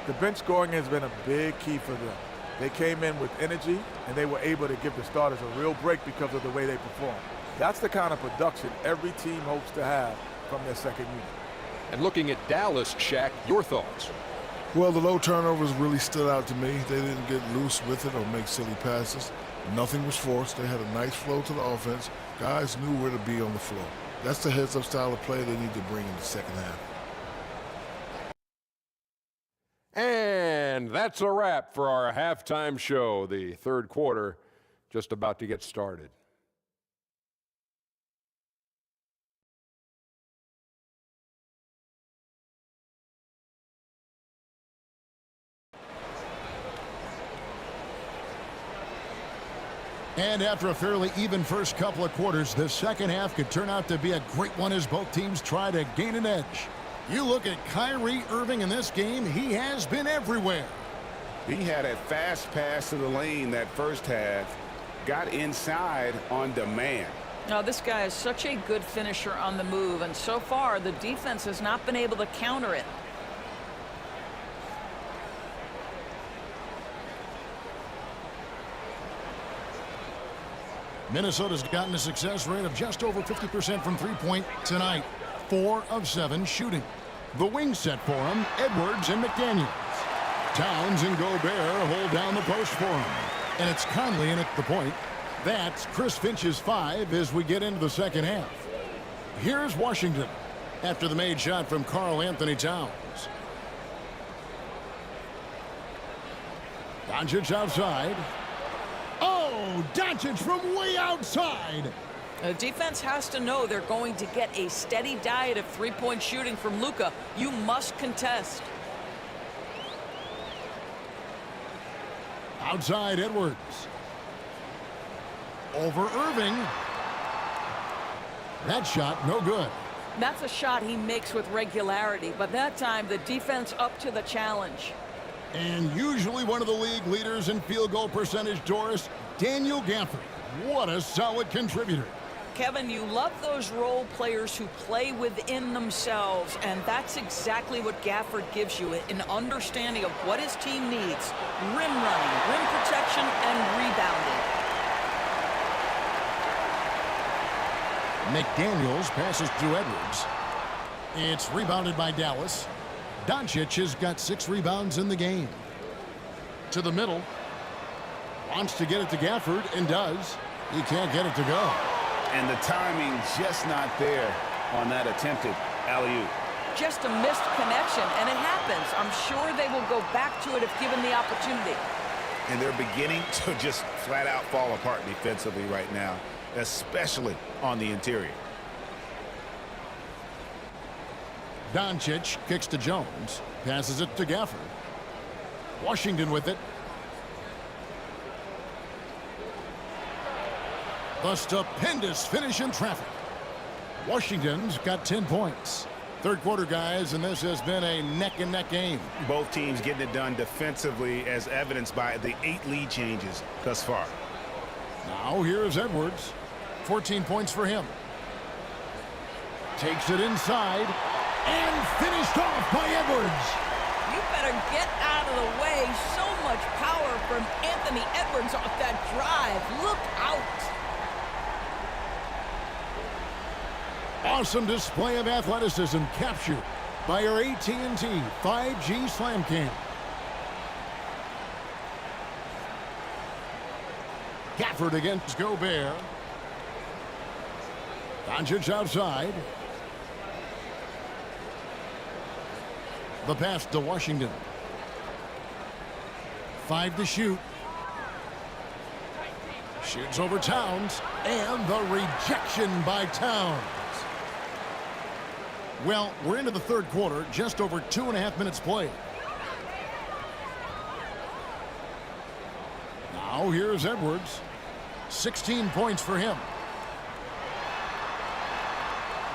Speaker 10: The bench scoring has been a big key for them. They came in with energy, and they were able to give the starters a real break because of the way they performed. That's the kind of production every team hopes to have from their second unit.
Speaker 9: And looking at Dallas, Shaq, your thoughts?
Speaker 11: Well, the low turnovers really stood out to me. They didn't get loose with it or make silly passes. Nothing was forced. They had a nice flow to the offense. Guys knew where to be on the floor. That's the heads-up style of play they need to bring in the second half.
Speaker 9: And that's a wrap for our halftime show. The third quarter just about to get started.
Speaker 1: And after a fairly even first couple of quarters, the second half could turn out to be a great one as both teams try to gain an edge. You look at Kyrie Irving in this game, he has been everywhere.
Speaker 3: He had a fast pass to the lane that first half, got inside on demand.
Speaker 2: Now, this guy is such a good finisher on the move, and so far the defense has not been able to counter it.
Speaker 1: Minnesota's gotten a success rate of just over 50% from three-point tonight. 4 of 7 shooting. The wing set for him, Edwards and McDaniels. Towns and Gobert hold down the post for him. And it's Conley in at the point. That's Chris Finch's 5 as we get into the second half. Here's Washington after the made shot from Karl Anthony Towns. Doncic outside. Oh, Doncic from way outside.
Speaker 2: The defense has to know they're going to get a steady diet of three-point shooting from Luka. You must contest.
Speaker 1: Outside Edwards. Over Irving. That shot, no good.
Speaker 2: That's a shot he makes with regularity, but that time the defense up to the challenge.
Speaker 1: And usually one of the league leaders in field goal percentage, Doris, Daniel Gafford. What a solid contributor.
Speaker 2: Kevin, you love those role players who play within themselves, and that's exactly what Gafford gives you, an understanding of what his team needs. Rim running, rim protection, and rebounding.
Speaker 1: McDaniels passes to Edwards. It's rebounded by Dallas. Doncic has got 6 rebounds in the game. To the middle. Wants to get it to Gafford, and does. He can't get it to go.
Speaker 3: And the timing just not there on that attempted alley-oop.
Speaker 2: Just a missed connection, and it happens. I'm sure they will go back to it if given the opportunity.
Speaker 3: And they're beginning to just flat out fall apart defensively right now, especially on the interior.
Speaker 1: Doncic kicks to Jones. Passes it to Gafford. Washington with it. A stupendous finish in traffic. Washington's got 10 points. Third quarter, guys, and this has been a neck-and-neck game.
Speaker 3: Both teams getting it done defensively, as evidenced by the 8 lead changes thus far.
Speaker 1: Now here's Edwards. 14 points for him. Takes it inside and finished off by Edwards.
Speaker 2: You better get out of the way. So much power from Anthony Edwards off that drive. Look out.
Speaker 1: Awesome display of athleticism captured by our AT&T 5G Slam Cam. Gafford against Gobert. Doncic outside. The pass to Washington. 5 to shoot. Shoots over Towns, and the rejection by Towns. Well, we're into the third quarter, just over 2.5 minutes played. Now here's Edwards. 16 points for him.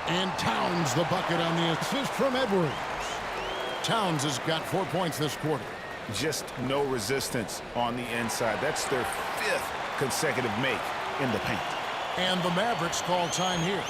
Speaker 1: And Towns the bucket on the assist from Edwards. Towns has got 4 points this quarter.
Speaker 3: Just no resistance on the inside. That's their 5th consecutive make in the paint.
Speaker 1: And the Mavericks call time here.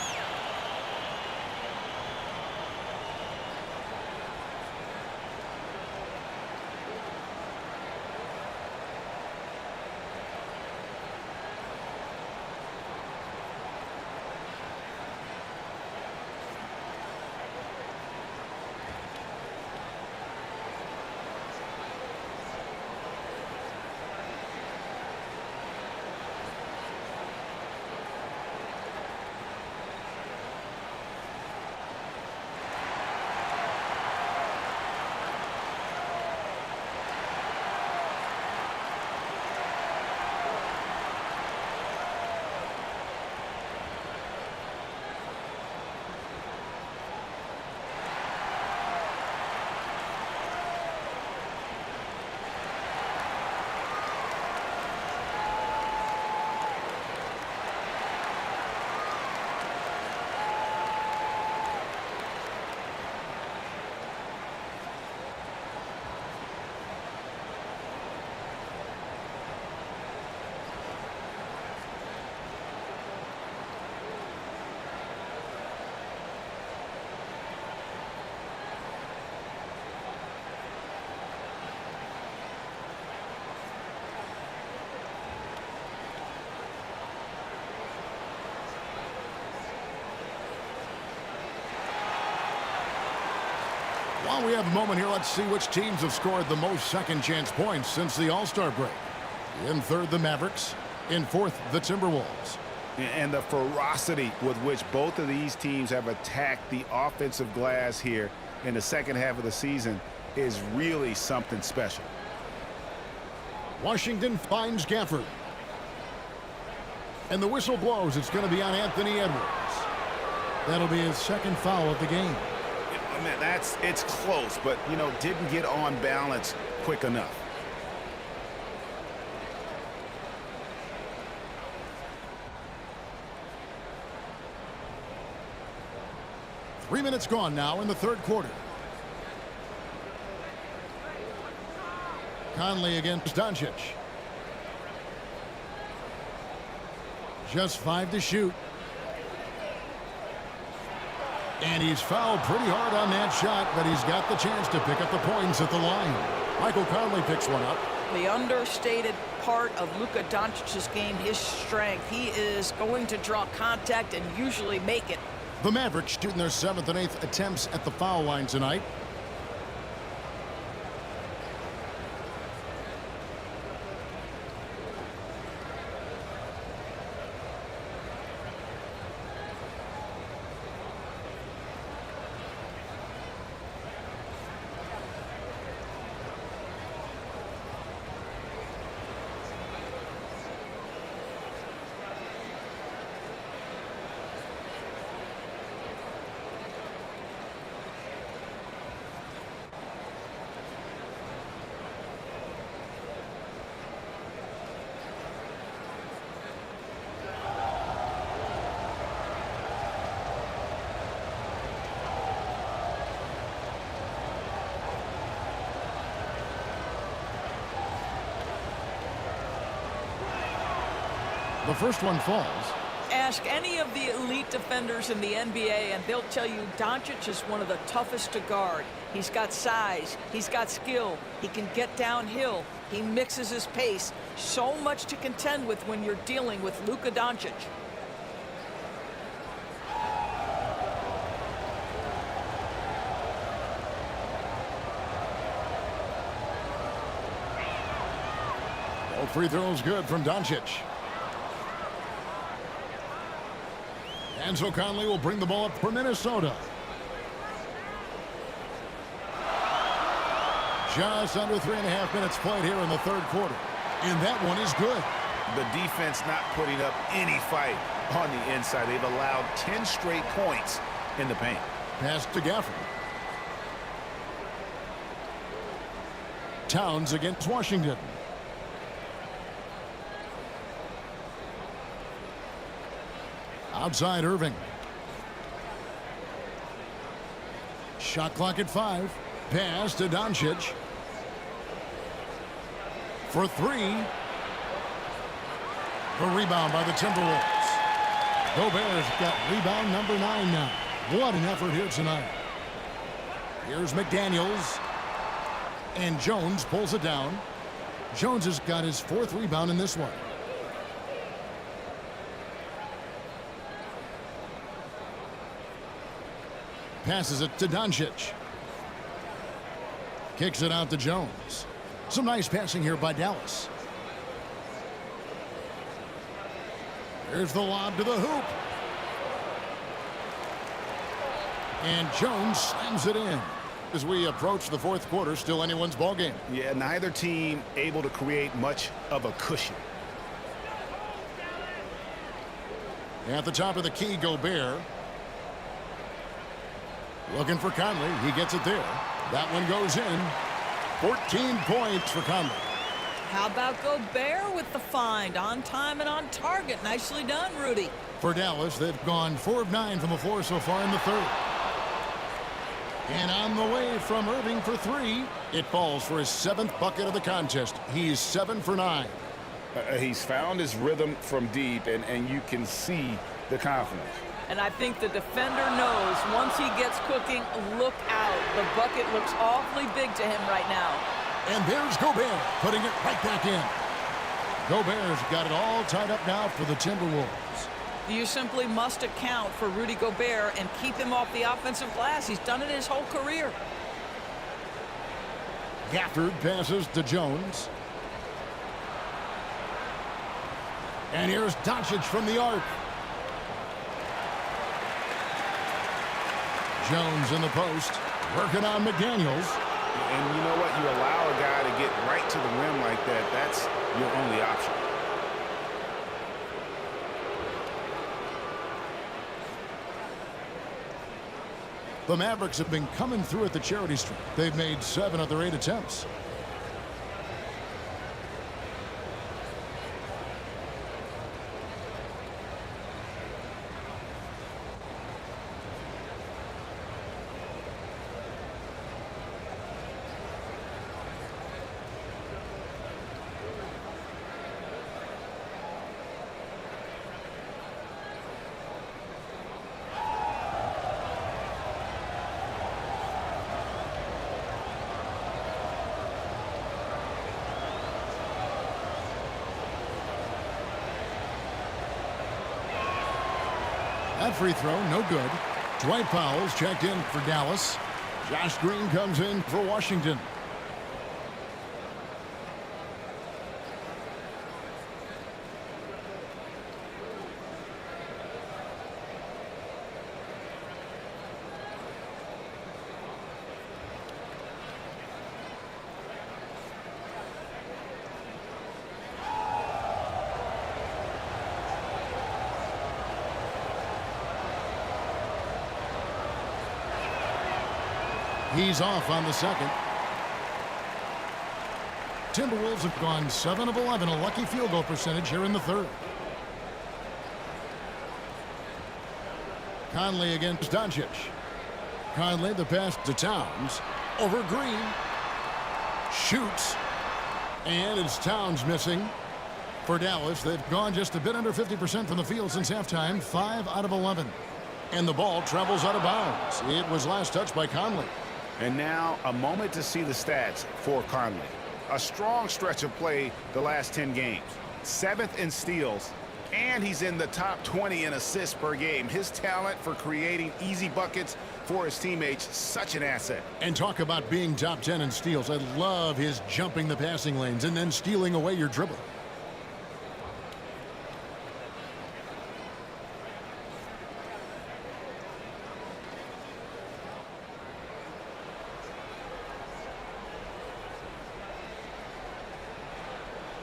Speaker 1: While we have a moment here, let's see which teams have scored the most second-chance points since the All-Star break. In third, the Mavericks. In fourth, the Timberwolves.
Speaker 3: And the ferocity with which both of these teams have attacked the offensive glass here in the second half of the season is really something special.
Speaker 1: Washington finds Gafford. And the whistle blows. It's going to be on Anthony Edwards. That'll be his second foul of the game.
Speaker 3: Man, it's close, but, didn't get on balance quick enough.
Speaker 1: Three minutes gone now in the third quarter. Conley against Doncic. Just 5 to shoot. And he's fouled pretty hard on that shot, but he's got the chance to pick up the points at the line. Michael Conley picks one up.
Speaker 2: The understated part of Luka Doncic's game, his strength. He is going to draw contact and usually make it.
Speaker 1: The Mavericks shooting their 7th and 8th attempts at the foul line tonight. The first one falls.
Speaker 2: Ask any of the elite defenders in the NBA and they'll tell you Doncic is one of the toughest to guard. He's got size, he's got skill, he can get downhill, he mixes his pace. So much to contend with when you're dealing with Luka Doncic.
Speaker 1: All free throws good from Doncic. And so Conley will bring the ball up for Minnesota. Just under 3.5 minutes played here in the third quarter. And that one is good.
Speaker 3: The defense not putting up any fight on the inside. They've allowed 10 straight points in the paint.
Speaker 1: Pass to Gafford. Towns against Washington. Outside Irving. Shot clock at 5. Pass to Doncic. For 3. The rebound by the Timberwolves. Gobert's got rebound number 9 now. What an effort here tonight. Here's McDaniels. And Jones pulls it down. Jones has got his 4th rebound in this one. Passes it to Doncic. Kicks it out to Jones. Some nice passing here by Dallas. Here's the lob to the hoop. And Jones slams it in. As we approach the fourth quarter, still anyone's ball game.
Speaker 3: Yeah, neither team able to create much of a cushion.
Speaker 1: At the top of the key, Gobert. Looking for Conley. He gets it there. That one goes in. 14 points for Conley.
Speaker 2: How about Gobert with the find? On time and on target. Nicely done, Rudy.
Speaker 1: For Dallas, they've gone 4 of 9 from the floor so far in the third. And on the way from Irving for 3. It falls for his 7th bucket of the contest. He's 7 for 9.
Speaker 3: He's found his rhythm from deep, and you can see the confidence.
Speaker 2: And I think the defender knows once he gets cooking, look out. The bucket looks awfully big to him right now.
Speaker 1: And there's Gobert putting it right back in. Gobert's got it all tied up now for the Timberwolves.
Speaker 2: You simply must account for Rudy Gobert and keep him off the offensive glass. He's done it his whole career.
Speaker 1: Gafford passes to Jones. And here's Doncic from the arc. Jones in the post, working on McDaniels.
Speaker 3: And you know what? You allow a guy to get right to the rim like that. That's your only option.
Speaker 1: The Mavericks have been coming through at the charity stripe. They've made 7 of their 8 attempts. That free throw, no good. Dwight Powell's checked in for Dallas. Josh Green comes in for Washington. He's off on the second. Timberwolves have gone 7 of 11, a lucky field goal percentage here in the third. Conley against Doncic. Conley, the pass to Towns. Over Green. Shoots. And it's Towns missing. For Dallas, they've gone just a bit under 50% from the field since halftime, 5 out of 11. And the ball travels out of bounds. It was last touched by Conley.
Speaker 3: And now a moment to see the stats for Conley. A strong stretch of play the last 10 games. 7th in steals, and he's in the top 20 in assists per game. His talent for creating easy buckets for his teammates, such an asset.
Speaker 1: And talk about being top 10 in steals. I love his jumping the passing lanes and then stealing away your dribble.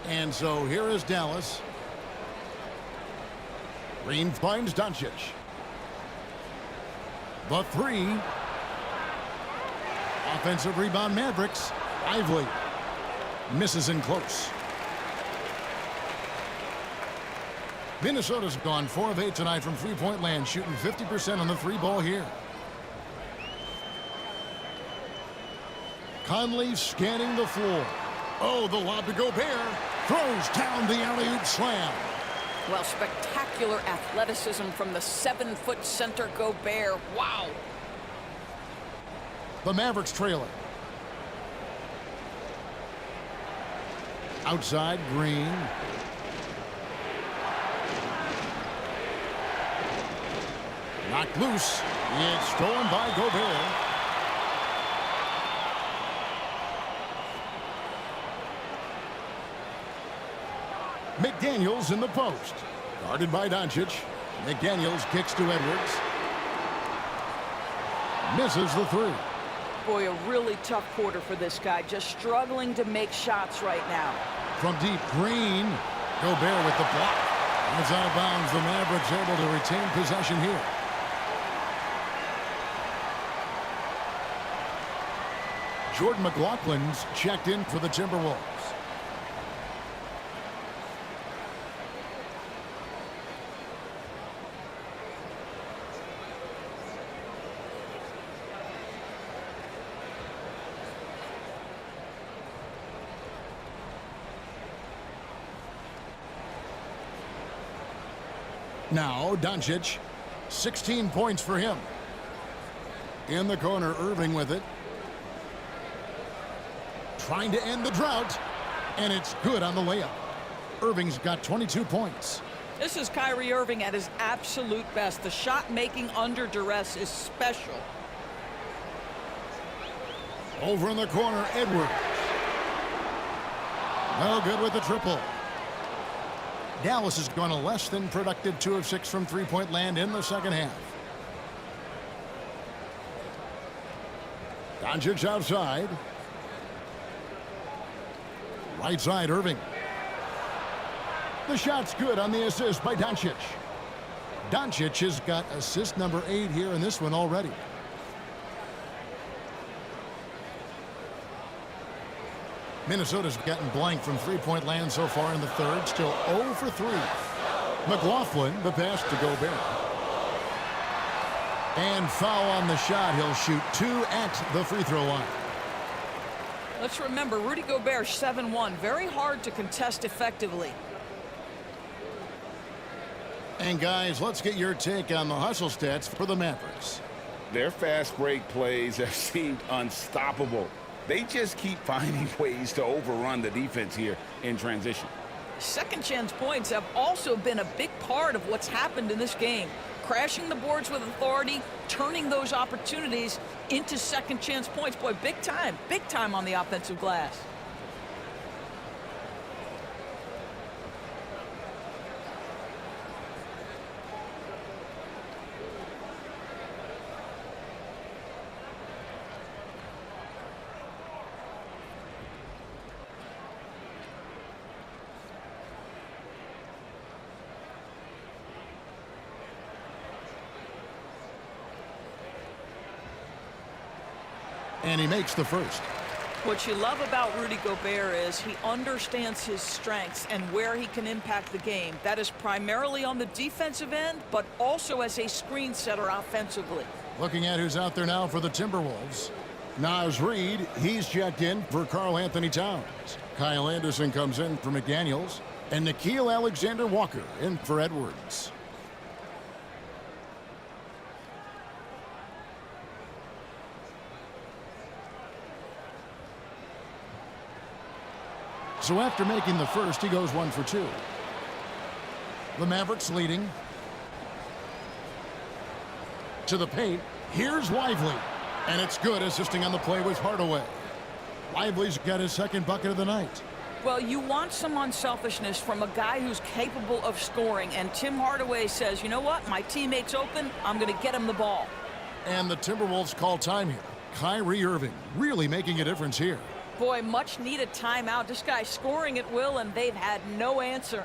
Speaker 1: And so here is Dallas. Green finds Doncic. The three. Offensive rebound Mavericks. Lively. Misses in close. Minnesota's gone 4 of 8 tonight from three-point land, shooting 50% on the three ball here. Conley scanning the floor. Oh, the lob to Gobert. Throws down the alley-oop slam.
Speaker 2: Well, spectacular athleticism from the 7-foot center Gobert. Wow.
Speaker 1: The Mavericks trailer. Outside, Green. Knocked loose. It's stolen by Gobert. McDaniels in the post. Guarded by Doncic. McDaniels kicks to Edwards. Misses the three.
Speaker 2: Boy, a really tough quarter for this guy. Just struggling to make shots right now.
Speaker 1: From deep, Green. Gobert with the block. And it's out of bounds. The Mavericks able to retain possession here. Jordan McLaughlin's checked in for the Timberwolves. Now, Doncic, 16 points for him. In the corner, Irving with it. Trying to end the drought, and it's good on the layup. Irving's got 22 points.
Speaker 2: This is Kyrie Irving at his absolute best. The shot making under duress is special.
Speaker 1: Over in the corner, Edwards. No good with the triple. Dallas has gone a less than productive 2 of 6 from three-point land in the second half. Doncic outside. Right side, Irving. The shot's good on the assist by Doncic. Doncic has got assist number 8 here in this one already. Minnesota's gotten blank from three-point land so far in the third. Still 0 for 3. McLaughlin, the pass to Gobert. And foul on the shot. He'll shoot 2 at the free throw line.
Speaker 2: Let's remember, Rudy Gobert, 7-1. Very hard to contest effectively.
Speaker 1: And guys, let's get your take on the hustle stats for the Mavericks.
Speaker 4: Their fast break plays have seemed unstoppable. They just keep finding ways to overrun the defense here in transition.
Speaker 2: Second chance points have also been a big part of what's happened in this game. Crashing the boards with authority, turning those opportunities into second chance points. Boy, big time on the offensive glass.
Speaker 1: And he makes the first.
Speaker 2: What you love about Rudy Gobert is he understands his strengths and where he can impact the game. That is primarily on the defensive end, but also as a screen setter offensively.
Speaker 1: Looking at who's out there now for the Timberwolves. Naz Reid, he's checked in for Karl-Anthony Towns. Kyle Anderson comes in for McDaniels. And Nickeil Alexander-Walker in for Edwards. So after making the first, he goes 1 for 2. The Mavericks leading. To the paint. Here's Lively. And it's good, assisting on the play with Hardaway. Lively's got his second bucket of the night.
Speaker 2: Well, you want some unselfishness from a guy who's capable of scoring. And Tim Hardaway says, you know what? My teammate's open. I'm going to get him the ball.
Speaker 1: And the Timberwolves call time here. Kyrie Irving really making a difference here.
Speaker 2: Boy, much needed timeout. This guy's scoring at will, and they've had no answer.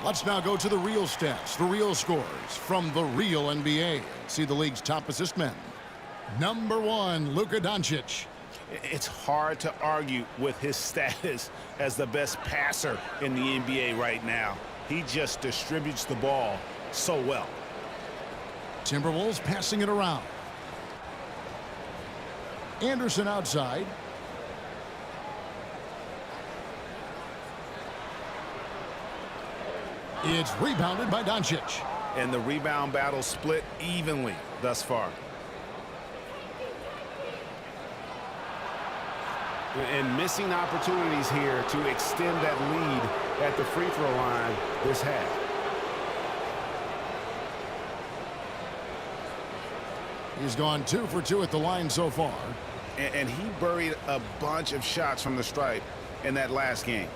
Speaker 1: Let's now go to the real stats, the real scores from the real NBA. See the league's top assist men. Number 1, Luka Doncic.
Speaker 3: It's hard to argue with his status as the best passer in the NBA right now. He just distributes the ball so well.
Speaker 1: Timberwolves passing it around. Anderson outside. It's rebounded by Doncic.
Speaker 3: And the rebound battle split evenly thus far. And missing opportunities here to extend that lead at the free throw line this half.
Speaker 1: He's gone 2 for 2 at the line so far.
Speaker 3: And he buried a bunch of shots from the stripe in that last game.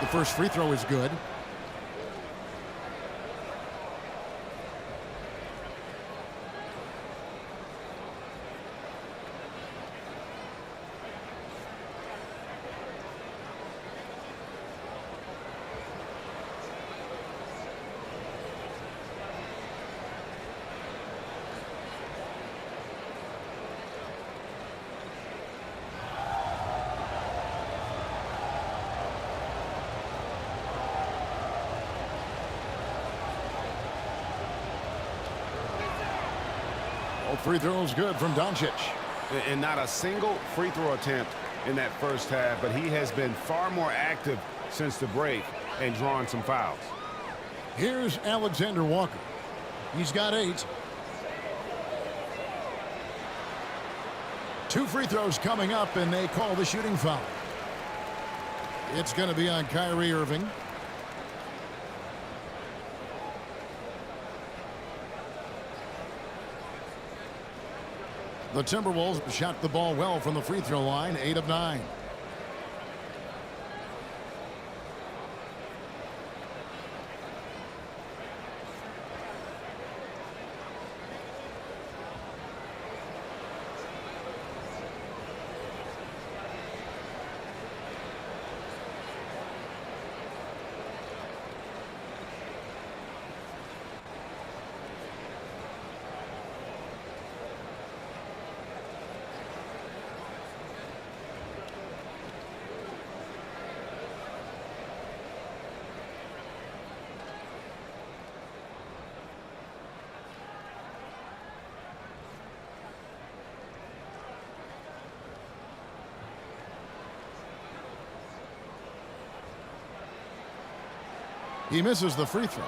Speaker 1: The first free throw is good. Free throws good from Doncic.
Speaker 3: And not a single free throw attempt in that first half, but he has been far more active since the break and drawing some fouls.
Speaker 1: Here's Alexander Walker. He's got 8. 2 free throws coming up, and they call the shooting foul. It's going to be on Kyrie Irving. The Timberwolves shot the ball well from the free throw line, 8 of 9. He misses the free throw.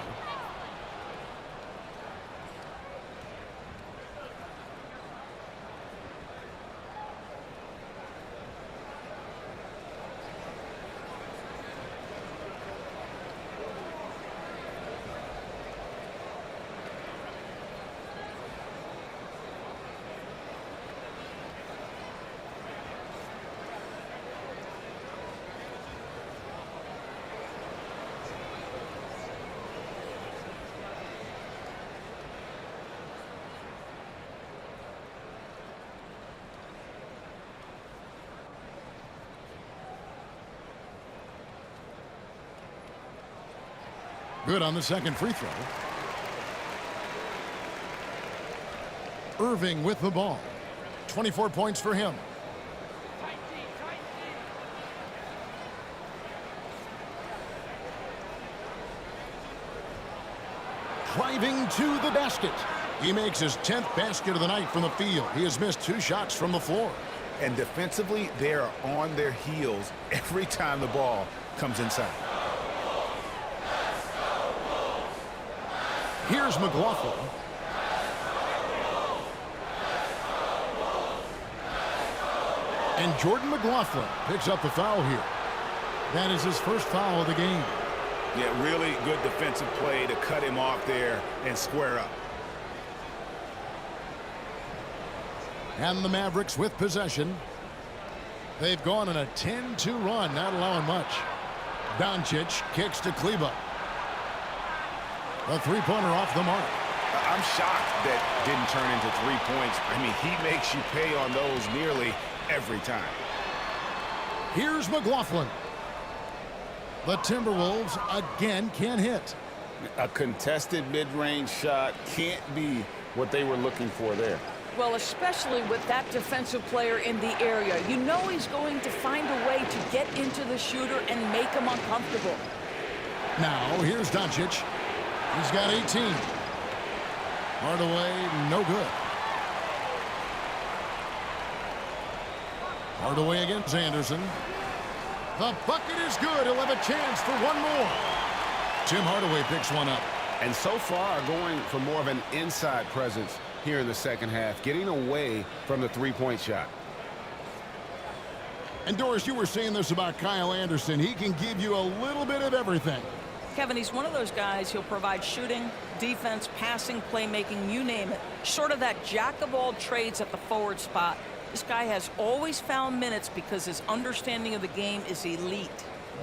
Speaker 1: Good on the second free throw. Irving with the ball. 24 points for him. Driving to the basket. He makes his 10th basket of the night from the field. He has missed 2 shots from the floor.
Speaker 3: And defensively, they are on their heels every time the ball comes inside.
Speaker 1: Here's McLaughlin. And Jordan McLaughlin picks up the foul here. That is his first foul of the game.
Speaker 3: Yeah, really good defensive play to cut him off there and square up.
Speaker 1: And the Mavericks with possession. They've gone on a 10-2 run, not allowing much. Doncic kicks to Kleba. A three-pointer off the mark.
Speaker 3: I'm shocked that didn't turn into 3 points. I mean, he makes you pay on those nearly every time.
Speaker 1: Here's McLaughlin. The Timberwolves again can't hit.
Speaker 4: A contested mid-range shot can't be what they were looking for there.
Speaker 2: Well, especially with that defensive player in the area. You know he's going to find a way to get into the shooter and make him uncomfortable.
Speaker 1: Now, here's Doncic. He's got 18. Hardaway, no good. Hardaway against Anderson. The bucket is good. He'll have a chance for one more. Tim Hardaway picks one up.
Speaker 3: And so far, going for more of an inside presence here in the second half, getting away from the three-point shot.
Speaker 1: And Doris, you were saying this about Kyle Anderson. He can give you a little bit of everything.
Speaker 2: Kevin, he's one of those guys. He'll provide shooting, defense, passing, playmaking, you name it. Sort of that jack of all trades at the forward spot. This guy has always found minutes because his understanding of the game is elite.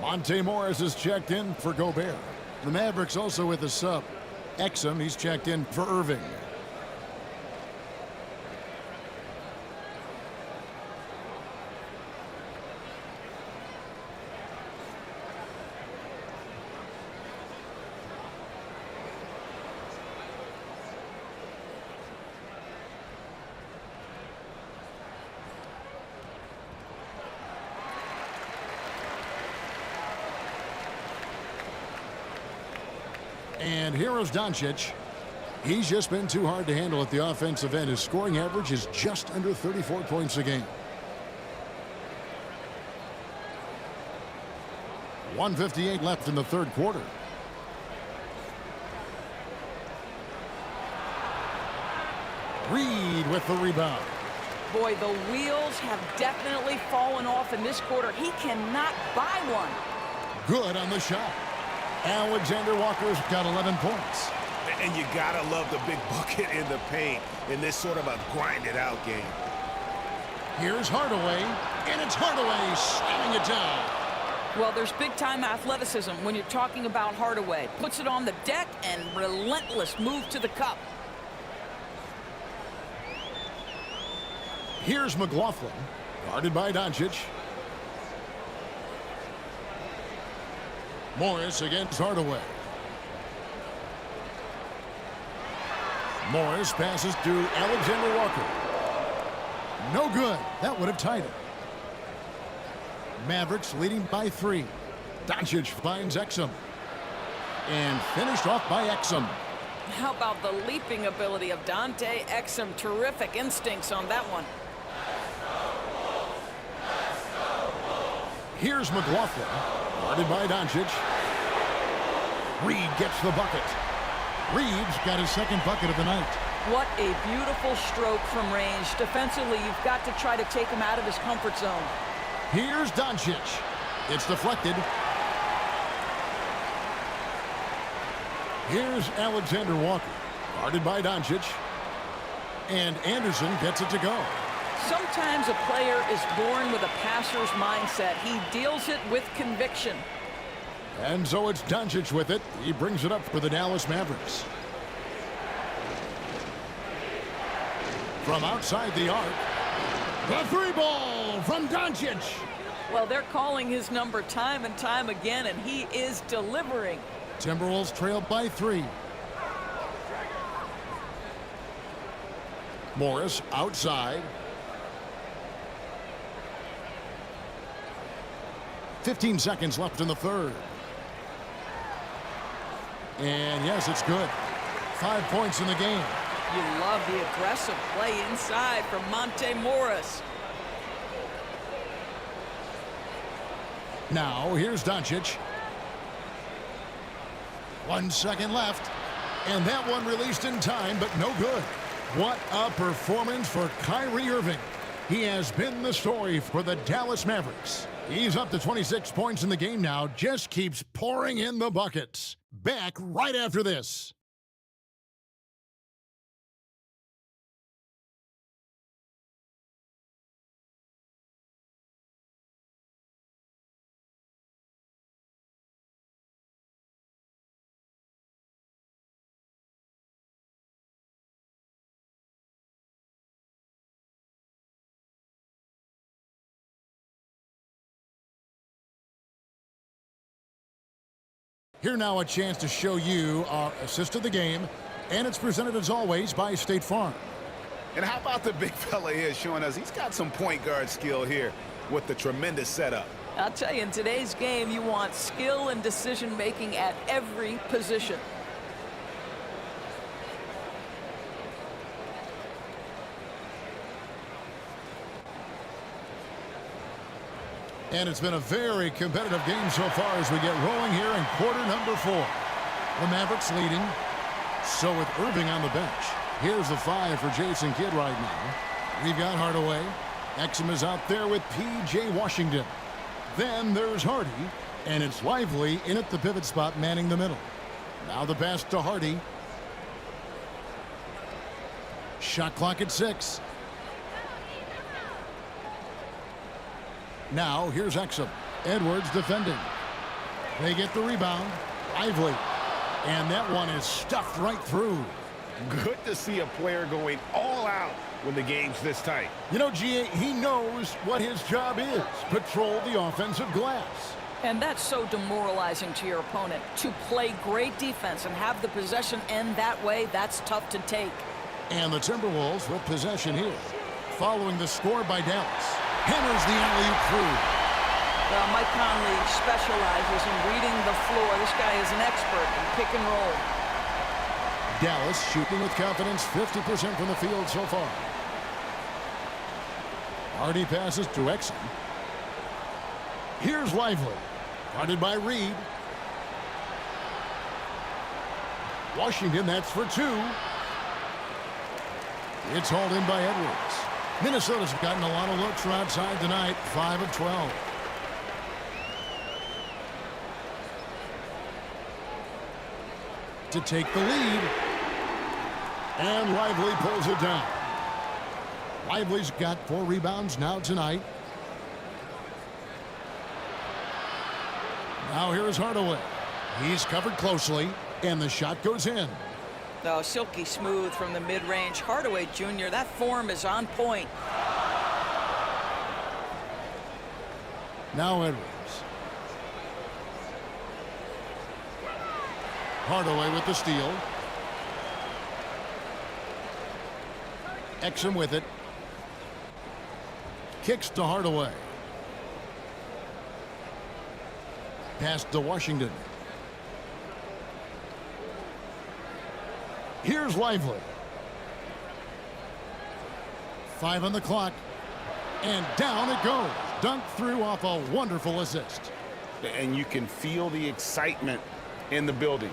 Speaker 1: Monte Morris is checked in for Gobert. The Mavericks also with a sub. Exum, he's checked in for Irving. And here is Doncic. He's just been too hard to handle at the offensive end. His scoring average is just under 34 points a game. 1:58 left in the third quarter. Reed with the rebound.
Speaker 2: Boy, the wheels have definitely fallen off in this quarter. He cannot buy one.
Speaker 1: Good on the shot. Alexander Walker's got 11 points.
Speaker 3: And you gotta love the big bucket in the paint in this sort of a grind-it-out game.
Speaker 1: Here's Hardaway, and it's Hardaway slamming it down.
Speaker 2: Well, there's big-time athleticism when you're talking about Hardaway. Puts it on the deck and relentless move to the cup.
Speaker 1: Here's McLaughlin, guarded by Doncic. Morris against Hardaway. Morris passes to Alexander Walker. No good. That would have tied it. Mavericks leading by 3. Doncic finds Exum. And finished off by Exum.
Speaker 2: How about the leaping ability of Dante Exum? Terrific instincts on that one.
Speaker 1: Here's McLaughlin, guarded by Doncic. Reed gets the bucket. Reed's got his second bucket of the night.
Speaker 2: What a beautiful stroke from range. Defensively, you've got to try to take him out of his comfort zone.
Speaker 1: Here's Doncic. It's deflected. Here's Alexander Walker, guarded by Doncic. And Anderson gets it to go.
Speaker 2: Sometimes a player is born with a passer's mindset. He deals it with conviction.
Speaker 1: And so it's Doncic with it. He brings it up for the Dallas Mavericks. From outside the arc, the three ball from Doncic.
Speaker 2: Well, they're calling his number time and time again, and he is delivering.
Speaker 1: Timberwolves trail by 3. Morris outside. 15 seconds left in the third. And yes, it's good. 5 points in the game.
Speaker 2: You love the aggressive play inside from Monte Morris.
Speaker 1: Now, here's Doncic. 1 second left. And that one released in time, but no good. What a performance for Kyrie Irving. He has been the story for the Dallas Mavericks. He's up to 26 points in the game now, just keeps pouring in the buckets. Back right after this. Here now a chance to show you our assist of the game, and it's presented as always by State Farm.
Speaker 3: And how about the big fella here showing us he's got some point guard skill here with the tremendous setup.
Speaker 2: I'll tell you, in today's game, you want skill and decision-making at every position.
Speaker 1: And it's been a very competitive game so far as we get rolling here in quarter number 4. The Mavericks leading. So with Irving on the bench, here's the 5 for Jason Kidd right now. We've got Hardaway. Exum is out there with P.J. Washington. Then there's Hardy, and it's Lively in at the pivot spot manning the middle. Now the pass to Hardy. Shot clock at 6. Now, here's Exum. Edwards defending. They get the rebound. Lively. And that one is stuffed right through.
Speaker 3: Good to see a player going all out when the game's this tight.
Speaker 1: You know, G.A., he knows what his job is. Patrol the offensive glass.
Speaker 2: And that's so demoralizing to your opponent. To play great defense and have the possession end that way, that's tough to take.
Speaker 1: And the Timberwolves with possession here. Following the score by Dallas. Hammers the alley-oop through.
Speaker 2: Well, Mike Conley specializes in reading the floor. This guy is an expert in pick and roll.
Speaker 1: Dallas shooting with confidence, 50% from the field so far. Hardy passes to Exum. Here's Lively. Guarded by Reed. Washington, that's for 2. It's hauled in by Edwards. Minnesota's gotten a lot of looks from outside tonight, 5 of 12. To take the lead. And Lively pulls it down. Lively's got 4 rebounds now tonight. Now here's Hardaway. He's covered closely, and the shot goes in.
Speaker 2: Oh, silky smooth from the mid-range. Hardaway Jr., that form is on point.
Speaker 1: Now Edwards. Hardaway with the steal. Exum with it. Kicks to Hardaway. Pass to Washington. Here's Lively. 5 on the clock. And down it goes. Dunked through off a wonderful assist.
Speaker 3: And you can feel the excitement in the building.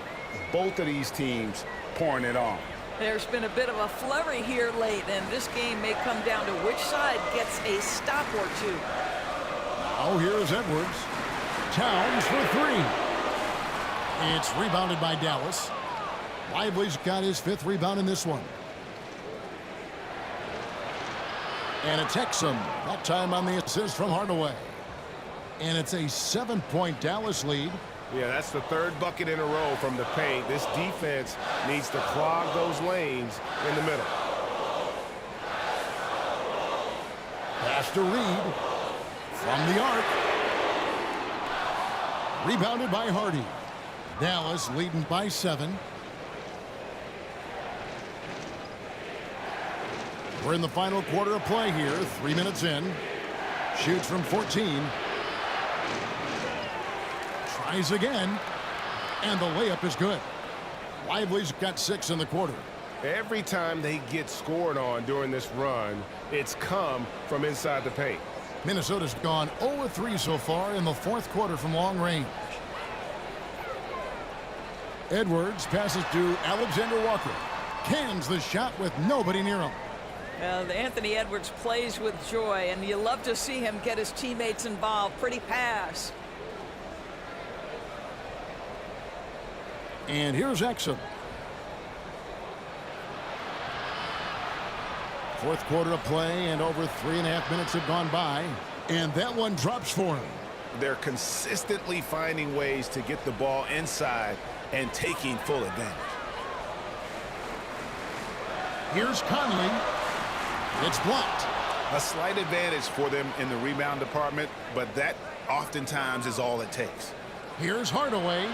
Speaker 3: Both of these teams pouring it on.
Speaker 2: There's been a bit of a flurry here late, and this game may come down to which side gets a stop or 2.
Speaker 1: Now here's Edwards. Towns for 3. It's rebounded by Dallas. Lively's got his 5th rebound in this one. And it's Exum, that time on the assist from Hardaway. And it's a 7-point Dallas lead.
Speaker 5: Yeah, that's the 3rd bucket in a row from the paint. This defense needs to clog those lanes in the middle.
Speaker 1: Pass to Reed. From the arc. Rebounded by Hardy. Dallas leading by 7. We're in the final quarter of play here. 3 minutes in. Shoots from 14. Tries again. And the layup is good. Lively's got 6 in the quarter.
Speaker 5: Every time they get scored on during this run, it's come from inside the paint.
Speaker 1: Minnesota's gone 0-3 so far in the 4th quarter from long range. Edwards passes to Alexander Walker. Cans the shot with nobody near him.
Speaker 2: Anthony Edwards plays with joy, and you love to see him get his teammates involved. Pretty pass.
Speaker 1: And here's Exum. Fourth quarter of play, and over 3.5 minutes have gone by. And that one drops for him.
Speaker 3: They're consistently finding ways to get the ball inside and taking full advantage.
Speaker 1: Here's Conley. It's blocked.
Speaker 3: A slight advantage for them in the rebound department, but that oftentimes is all it takes.
Speaker 1: Here's Hardaway.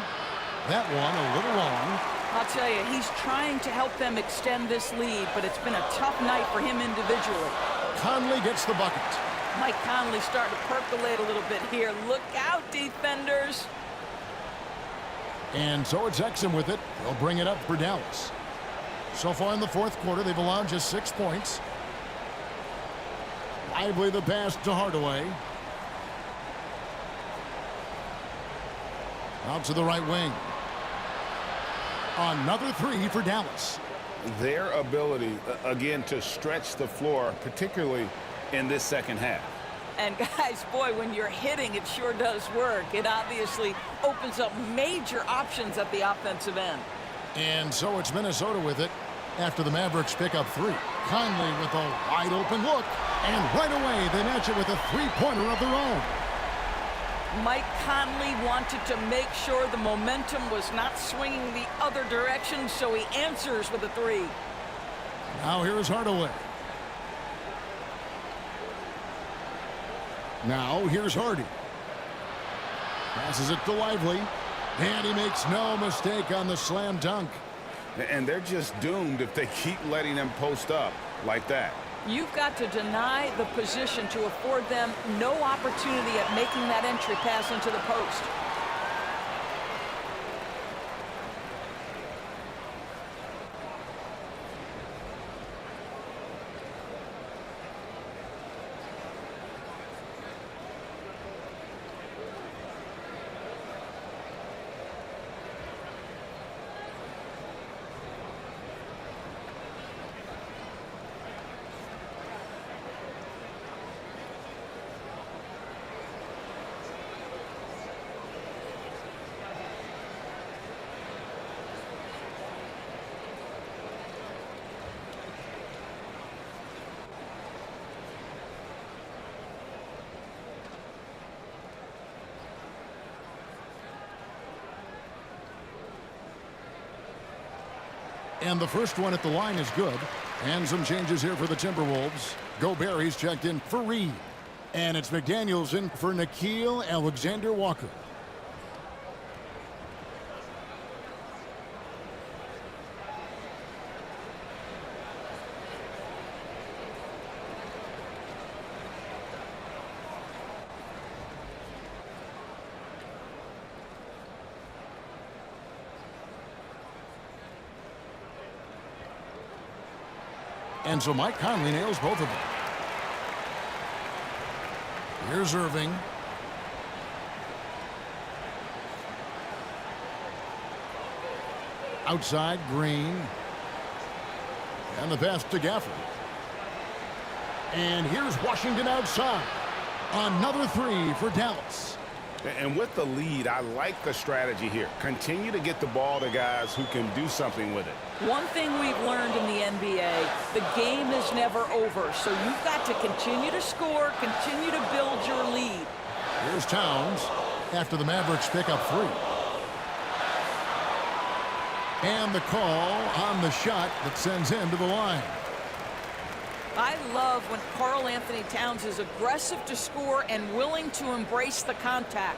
Speaker 1: That one a little long.
Speaker 2: I'll tell you, he's trying to help them extend this lead, but it's been a tough night for him individually.
Speaker 1: Conley gets the bucket.
Speaker 2: Mike Conley starting to percolate a little bit here. Look out, defenders.
Speaker 1: And so it's Exum with it. They'll bring it up for Dallas. So far in the fourth quarter, they've allowed just 6 points. Lively the pass to Hardaway. Out to the right wing. Another 3 for Dallas.
Speaker 3: Their ability, again, to stretch the floor, particularly in this second half.
Speaker 2: And guys, boy, when you're hitting, it sure does work. It obviously opens up major options at the offensive end.
Speaker 1: And so it's Minnesota with it after the Mavericks pick up 3. Conley with a wide open look. And right away, they match it with a 3-pointer of their own.
Speaker 2: Mike Conley wanted to make sure the momentum was not swinging the other direction, so he answers with a 3.
Speaker 1: Now here's Hardaway. Now here's Hardy. Passes it to Lively. And he makes no mistake on the slam dunk.
Speaker 3: And they're just doomed if they keep letting them post up like that.
Speaker 2: You've got to deny the position to afford them no opportunity at making that entry pass into the post.
Speaker 1: And the first one at the line is good. And some changes here for the Timberwolves. Gobert, he's checked in for Reed. And it's McDaniels in for Nickeil Alexander-Walker. And so Mike Conley nails both of them. Here's Irving. Outside, Green. And the pass to Gafford. And here's Washington outside. Another 3 for Dallas.
Speaker 3: And with the lead, I like the strategy here. Continue to get the ball to guys who can do something with it.
Speaker 2: One thing we've learned in the NBA, the game is never over. So you've got to continue to score, continue to build your lead.
Speaker 1: Here's Towns after the Mavericks pick up 3. And the call on the shot that sends him to the line.
Speaker 2: I love when Karl Anthony Towns is aggressive to score and willing to embrace the contact.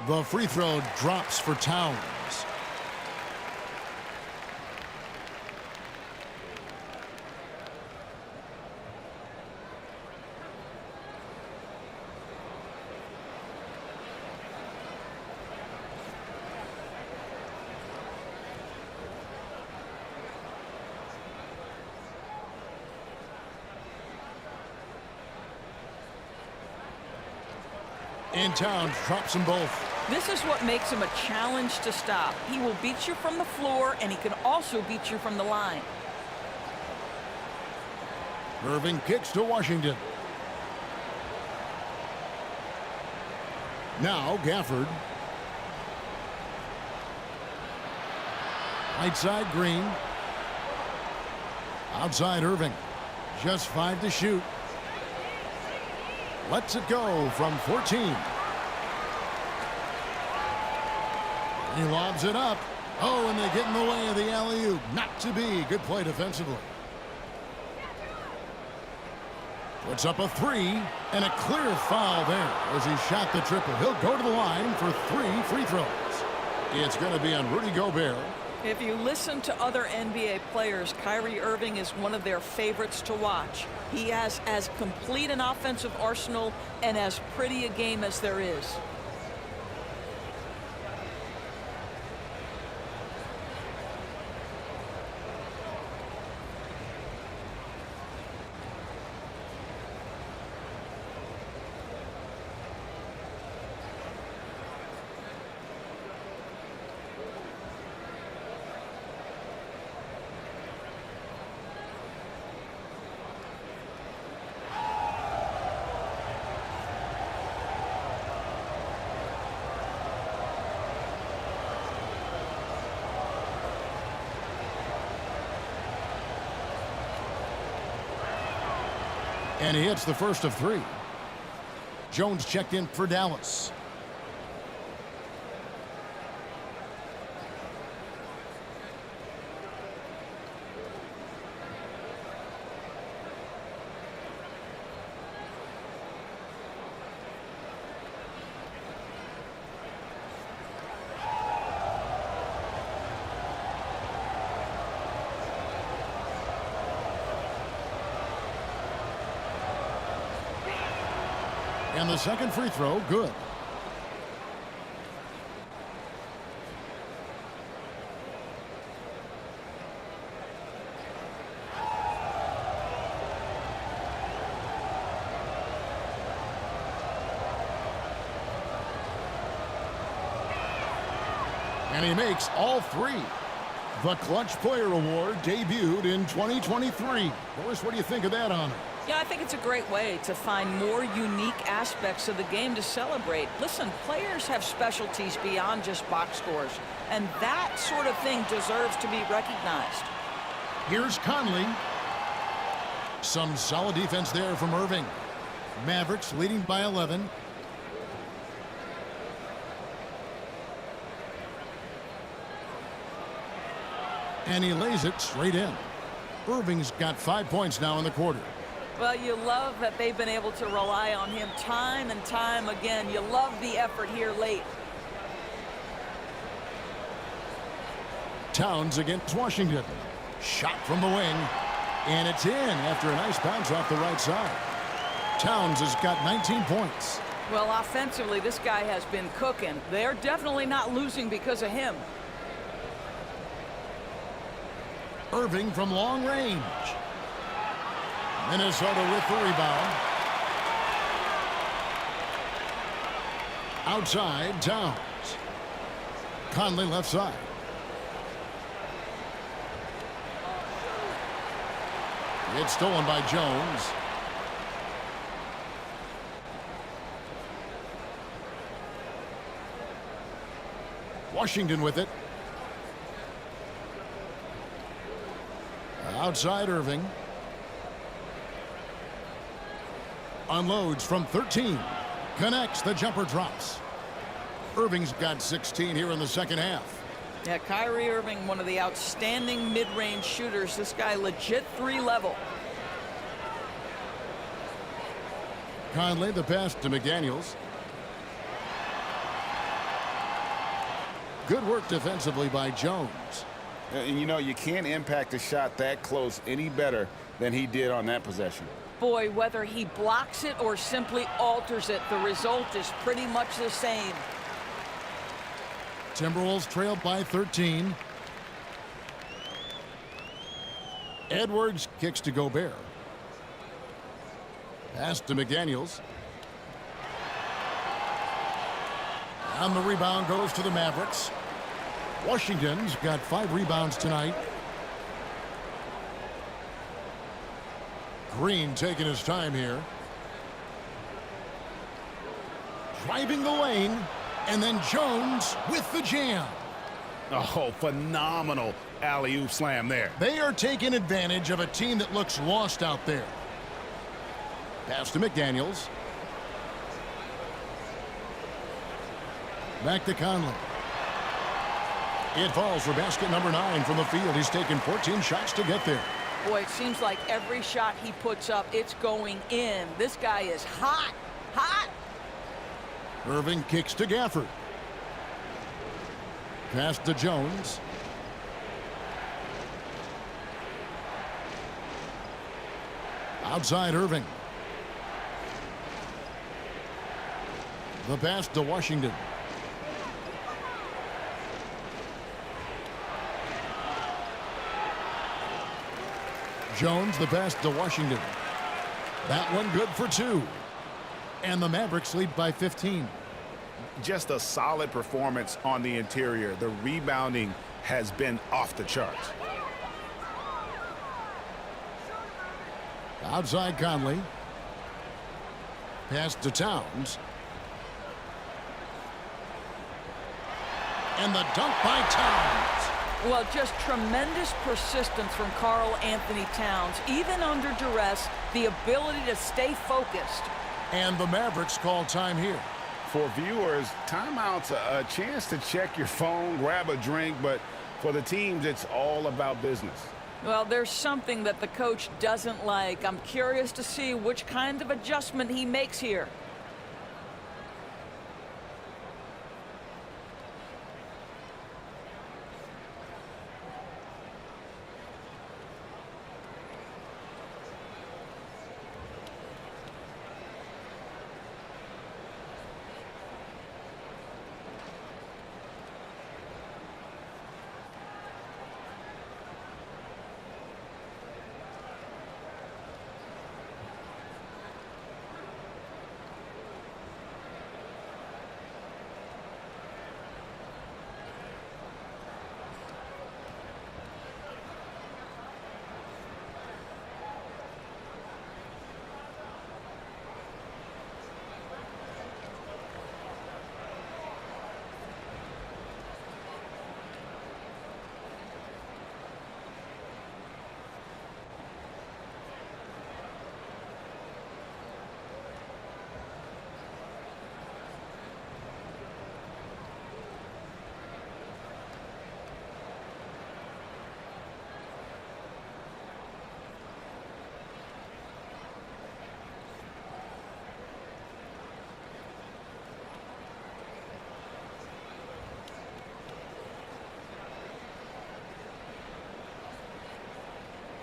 Speaker 1: The free throw drops for Towns. And Towns drops them both.
Speaker 2: This is what makes him a challenge to stop. He will beat you from the floor, and he can also beat you from the line.
Speaker 1: Irving kicks to Washington. Now Gafford. Right side Green. Outside Irving. Just 5 to shoot. Lets it go from 14. He lobs it up. Oh, and they get in the way of the alley-oop. Not to be. Good play defensively. Puts up a 3 and a clear foul there as he shot the triple. He'll go to the line for 3 free throws. It's going to be on Rudy Gobert.
Speaker 2: If you listen to other NBA players, Kyrie Irving is one of their favorites to watch. He has as complete an offensive arsenal and as pretty a game as there is.
Speaker 1: And he hits the first of 3. Jones checked in for Dallas. And the second free throw, good. And he makes all 3. The Clutch Player Award debuted in 2023. Boris, what do you think of that honor?
Speaker 2: Yeah, I think it's a great way to find more unique aspects of the game to celebrate. Listen, players have specialties beyond just box scores, and that sort of thing deserves to be recognized.
Speaker 1: Here's Conley. Some solid defense there from Irving. Mavericks leading by 11. And he lays it straight in. Irving's got 5 points now in the quarter.
Speaker 2: Well, you love that they've been able to rely on him time and time again. You love the effort here late.
Speaker 1: Towns against Washington. Shot from the wing. And it's in after a nice bounce off the right side. Towns has got 19 points.
Speaker 2: Well, offensively, this guy has been cooking. They're definitely not losing because of him.
Speaker 1: Irving from long range. Minnesota with the rebound. Outside, Towns. Conley left side. It's stolen by Jones. Washington with it. Outside Irving. Unloads from 13. Connects. The jumper drops. Irving's got 16 here in the second half.
Speaker 2: Yeah, Kyrie Irving, one of the outstanding mid-range shooters. This guy legit 3 level.
Speaker 1: Conley, the pass to McDaniels. Good work defensively by Jones.
Speaker 4: And you know, you can't impact a shot that close any better than he did on that possession.
Speaker 2: Boy, whether he blocks it or simply alters it, the result is pretty much the same.
Speaker 1: Timberwolves trailed by 13. Edwards kicks to Gobert. Pass to McDaniels. And the rebound goes to the Mavericks. Washington's got 5 rebounds tonight. Green taking his time here. Driving the lane. And then Jones with the jam.
Speaker 3: Oh, phenomenal alley-oop slam there.
Speaker 1: They are taking advantage of a team that looks lost out there. Pass to McDaniels. Back to Conley. It falls for basket number 9 from the field. He's taken 14 shots to get there.
Speaker 2: Boy, it seems like every shot he puts up, it's going in. This guy is hot, hot.
Speaker 1: Irving kicks to Gafford. Pass to Jones. Outside Irving. The pass to Washington. Jones, the pass to Washington. That one good for 2. And the Mavericks lead by 15.
Speaker 3: Just a solid performance on the interior. The rebounding has been off the charts.
Speaker 1: Outside Conley. Pass to Towns. And the dunk by Towns.
Speaker 2: Well, just tremendous persistence from Karl Anthony Towns. Even under duress, the ability to stay focused.
Speaker 1: And the Mavericks call time here.
Speaker 3: For viewers, timeout's a chance to check your phone, grab a drink, but for the teams, it's all about business.
Speaker 2: Well, there's something that the coach doesn't like. I'm curious to see which kind of adjustment he makes here.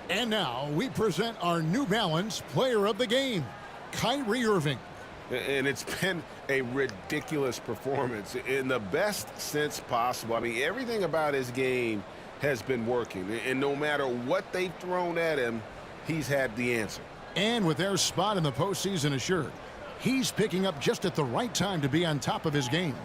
Speaker 1: And now we present our New Balance Player of the Game, Kyrie Irving.
Speaker 3: And it's been a ridiculous performance in the best sense possible. I mean, everything about his game has been working. And no matter what they've thrown at him, he's had the answer.
Speaker 1: And with their spot in the postseason assured, he's picking up just at the right time to be on top of his game.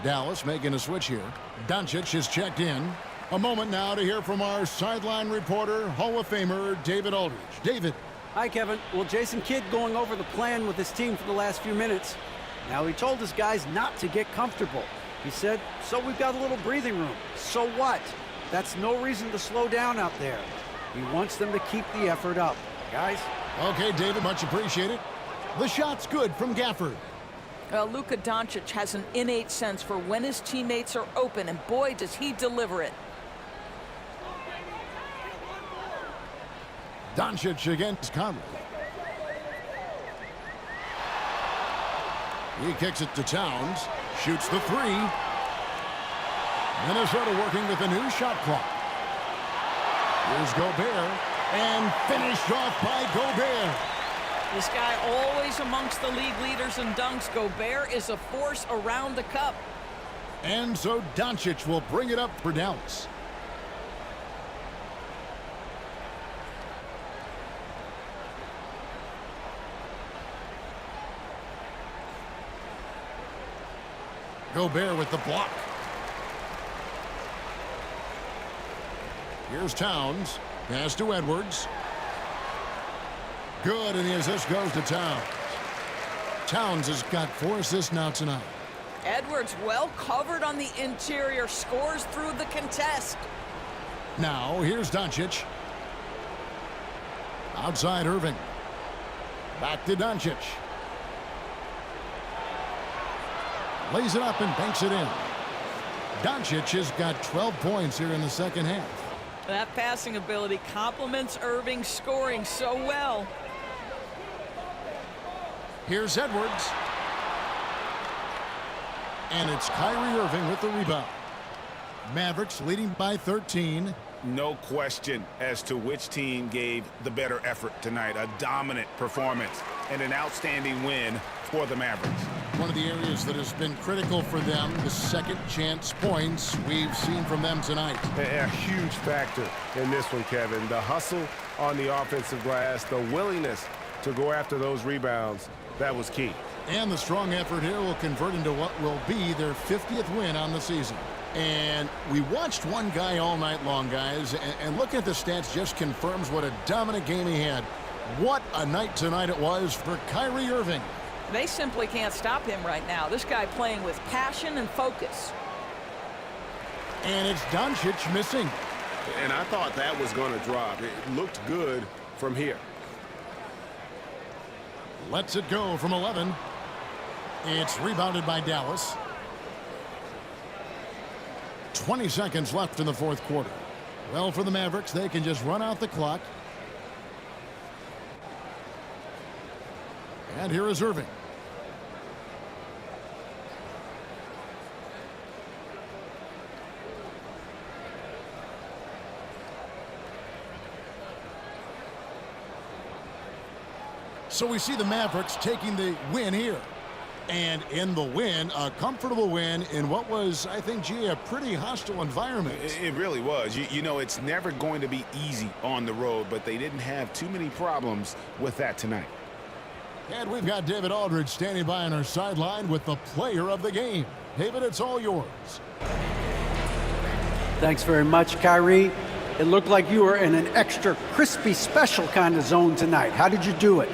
Speaker 1: Dallas making a switch here. Doncic is checked in. A moment now to hear from our sideline reporter, Hall of Famer David Aldridge. David.
Speaker 6: Hi, Kevin. Well, Jason Kidd going over the plan with his team for the last few minutes. Now, he told his guys not to get comfortable. He said, so we've got a little breathing room. So what? That's no reason to slow down out there. He wants them to keep the effort up. Guys?
Speaker 1: Okay, David, much appreciated. The shot's good from Gafford.
Speaker 2: Luka Doncic has an innate sense for when his teammates are open, and boy, does he deliver it.
Speaker 1: Doncic against Conley. He kicks it to Towns. Shoots the three. Minnesota working with a new shot clock. Here's Gobert. And finished off by Gobert.
Speaker 2: This guy always amongst the league leaders in dunks. Gobert is a force around the cup.
Speaker 1: And so Doncic will bring it up for Dallas. Gobert with the block. Here's Towns. Pass to Edwards. Good, and the assist goes to Towns. Towns has got 4 assists now tonight.
Speaker 2: Edwards well covered on the interior, scores through the contest.
Speaker 1: Now, here's Doncic. Outside Irving. Back to Doncic. Lays it up and banks it in. Doncic has got 12 points here in the second half.
Speaker 2: That passing ability complements Irving's scoring so well.
Speaker 1: Here's Edwards. And it's Kyrie Irving with the rebound. Mavericks leading by 13.
Speaker 3: No question as to which team gave the better effort tonight. A dominant performance and an outstanding win for the Mavericks.
Speaker 1: One of the areas that has been critical for them, the second chance points we've seen from them tonight.
Speaker 5: A huge factor in this one, Kevin. The hustle on the offensive glass, the willingness to go after those rebounds, that was key.
Speaker 1: And the strong effort here will convert into what will be their 50th win on the season. And we watched one guy all night long, guys, and looking at the stats just confirms what a dominant game he had. What a night tonight it was for Kyrie Irving.
Speaker 2: They simply can't stop him right now. This guy playing with passion and focus.
Speaker 1: And it's Doncic missing.
Speaker 5: And I thought that was going to drop. It looked good from here.
Speaker 1: Lets it go from 11. It's rebounded by Dallas. 20 seconds left in the fourth quarter. Well, for the Mavericks, they can just run out the clock. And here is Irving. So we see the Mavericks taking the win here. And in the win, a comfortable win in what was, I think, gee, a pretty hostile environment.
Speaker 3: It really was. You know, it's never going to be easy on the road, but they didn't have too many problems with that tonight.
Speaker 1: And we've got David Aldridge standing by on our sideline with the player of the game. David, it's all yours.
Speaker 6: Thanks very much, Kyrie. It looked like you were in an extra crispy special kind of zone tonight. How did you do it?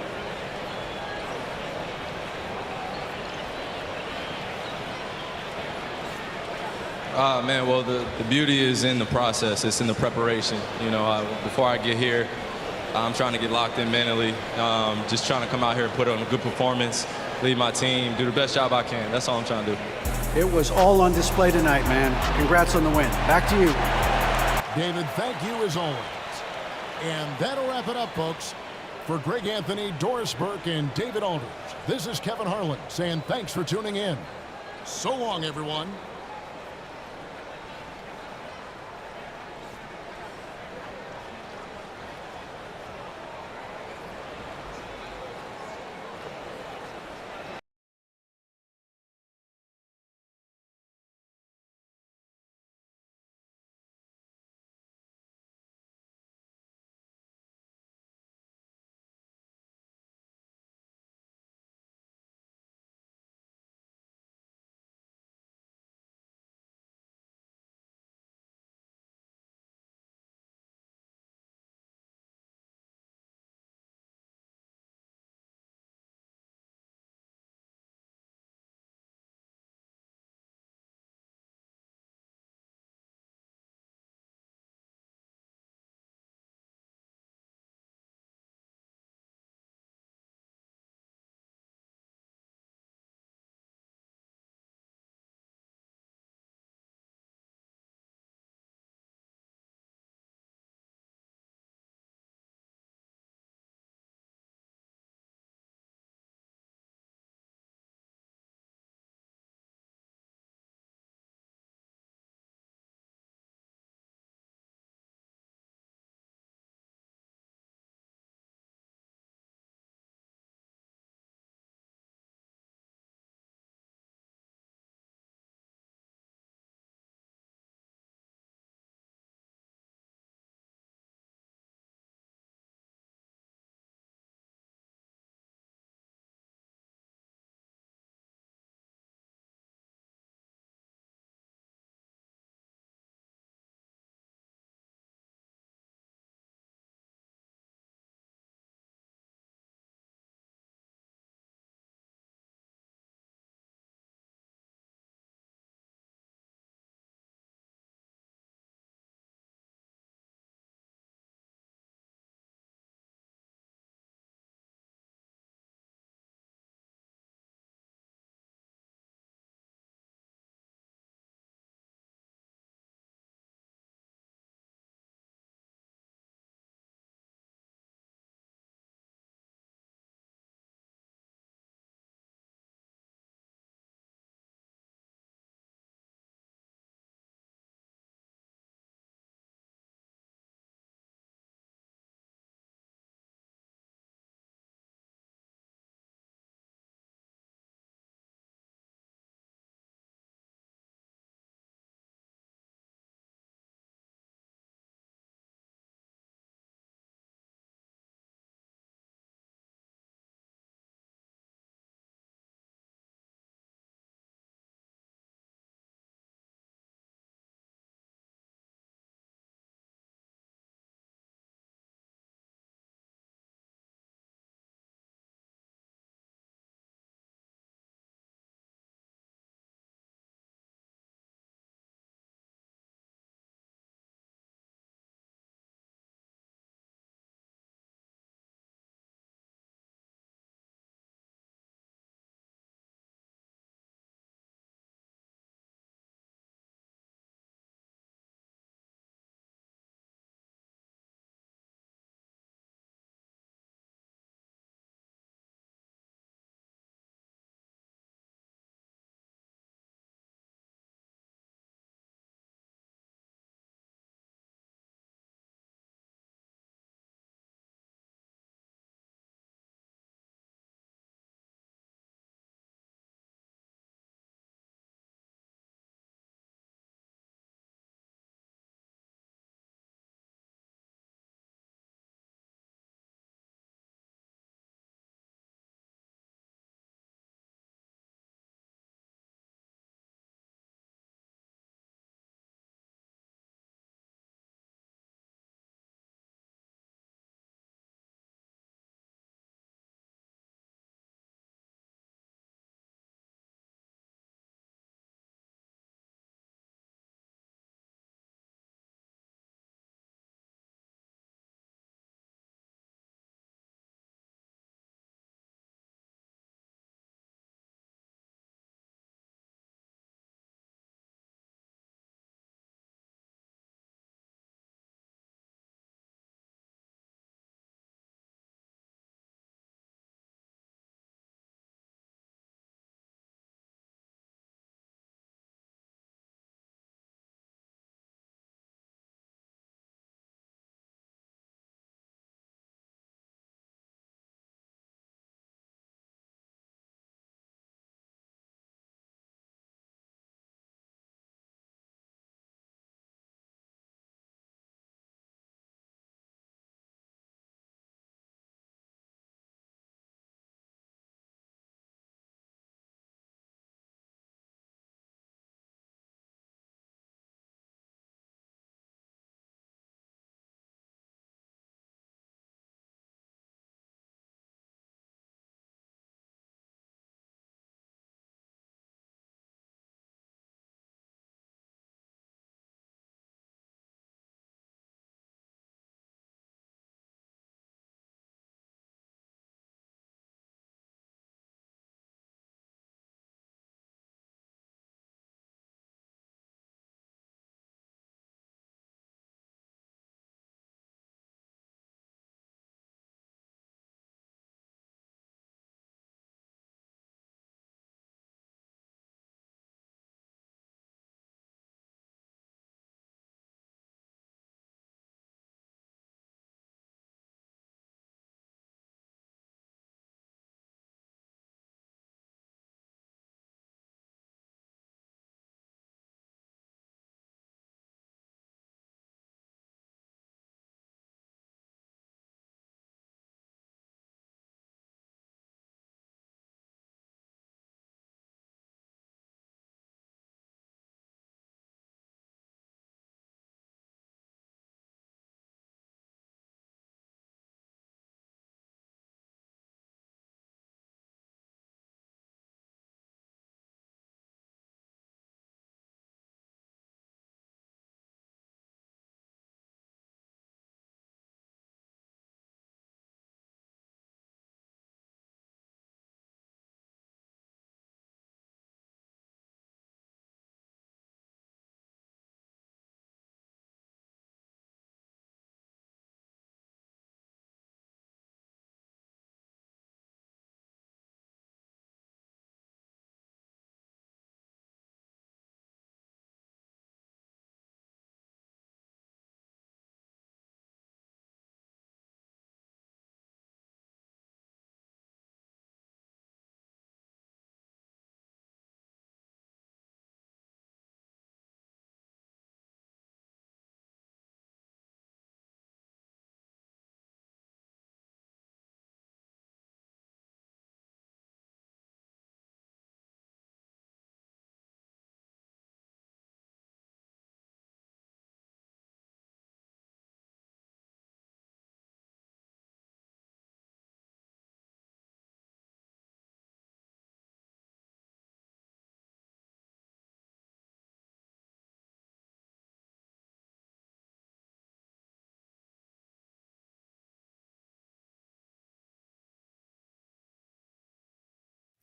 Speaker 12: Man, well, the beauty is in the process. It's in the preparation. You know, before I get here, I'm trying to get locked in mentally, just trying to come out here and put on a good performance, lead my team, do the best job I can. That's all I'm trying to do.
Speaker 6: It was all on display tonight, man. Congrats on the win. Back to you.
Speaker 1: David, thank you as always. And that'll wrap it up, folks. For Greg Anthony, Doris Burke, and David Aldridge, this is Kevin Harlan saying thanks for tuning in. So long, everyone.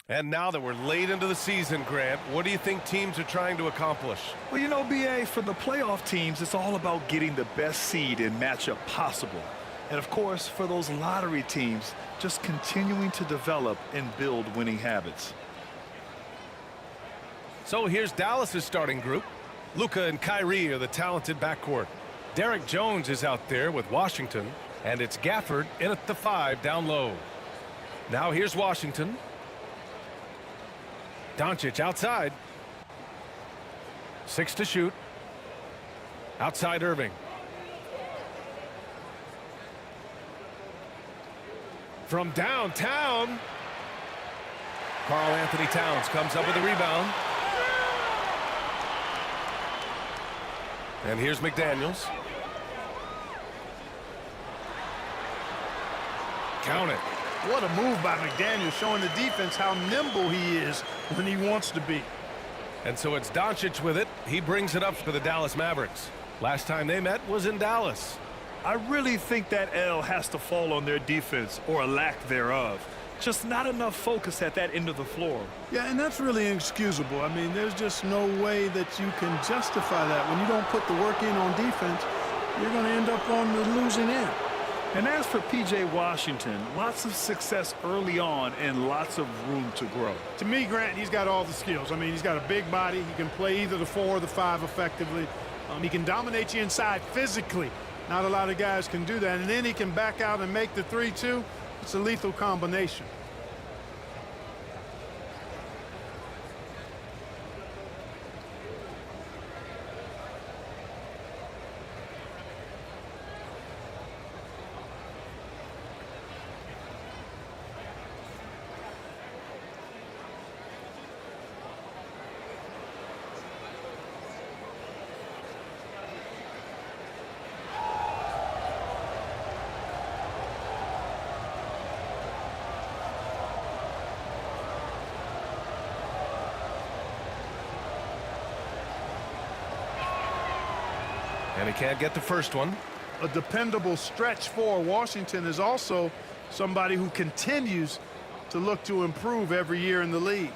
Speaker 5: And now that we're late into the season, Grant, what do you think teams are trying to accomplish?
Speaker 13: Well, you know, BA, for the playoff teams, it's all about getting the best seed and matchup possible. And, of course, for those lottery teams, just continuing to develop and build winning habits.
Speaker 5: So here's Dallas's starting group. Luka and Kyrie are the talented backcourt. Derek Jones is out there with Washington, and it's Gafford in at the 5 down low. Now here's Washington. Doncic outside. 6 to shoot. Outside Irving. From downtown, Karl Anthony Towns comes up with a rebound. And here's McDaniels. Count it.
Speaker 14: What a move by McDaniels, showing the defense how nimble he is when he wants to be.
Speaker 5: And so it's Doncic with it. He brings it up for the Dallas Mavericks. Last time they met was in Dallas.
Speaker 13: I really think that L has to fall on their defense, or a lack thereof. Just not enough focus at that end of the floor.
Speaker 14: Yeah, and that's really inexcusable. I mean, there's just no way that you can justify that. When you don't put the work in on defense, you're going to end up on the losing end.
Speaker 13: And as for P.J. Washington, lots of success early on and lots of room to grow.
Speaker 14: To me, Grant, he's got all the skills. I mean, he's got a big body. He can play either the 4 or the 5 effectively. He can dominate you inside physically. Not a lot of guys can do that. And then he can back out and make the 3 too. It's a lethal combination.
Speaker 5: And he can't get the first one.
Speaker 14: A dependable stretch for Washington is also somebody who continues to look to improve every year in the league.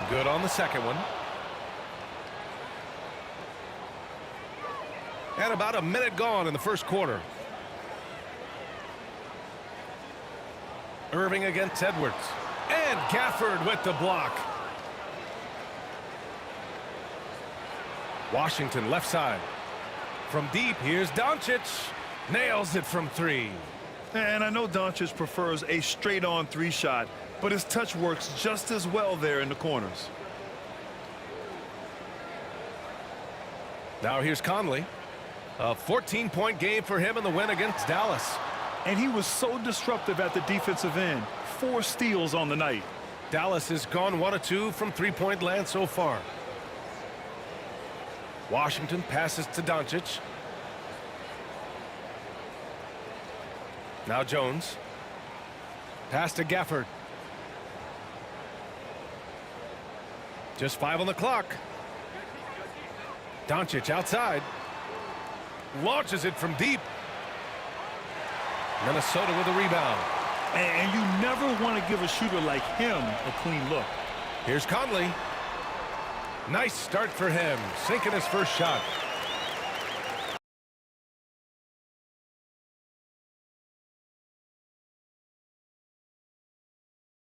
Speaker 5: Good on the second one. And about a minute gone in the first quarter. Irving against Edwards. And Gafford with the block. Washington left side. From deep, here's Doncic. Nails it from 3.
Speaker 13: And I know Doncic prefers a straight-on 3 shot, but his touch works just as well there in the corners.
Speaker 5: Now here's Conley. A 14-point game for him in the win against Dallas.
Speaker 13: And he was so disruptive at the defensive end. 4 steals on the night.
Speaker 5: Dallas has gone 1 of 2 from three-point land so far. Washington passes to Doncic. Now Jones. Pass to Gafford. Just 5 on the clock. Doncic outside. Launches it from deep. Minnesota with a rebound.
Speaker 13: And you never want to give a shooter like him a clean look.
Speaker 5: Here's Conley. Nice start for him, sinking his first shot.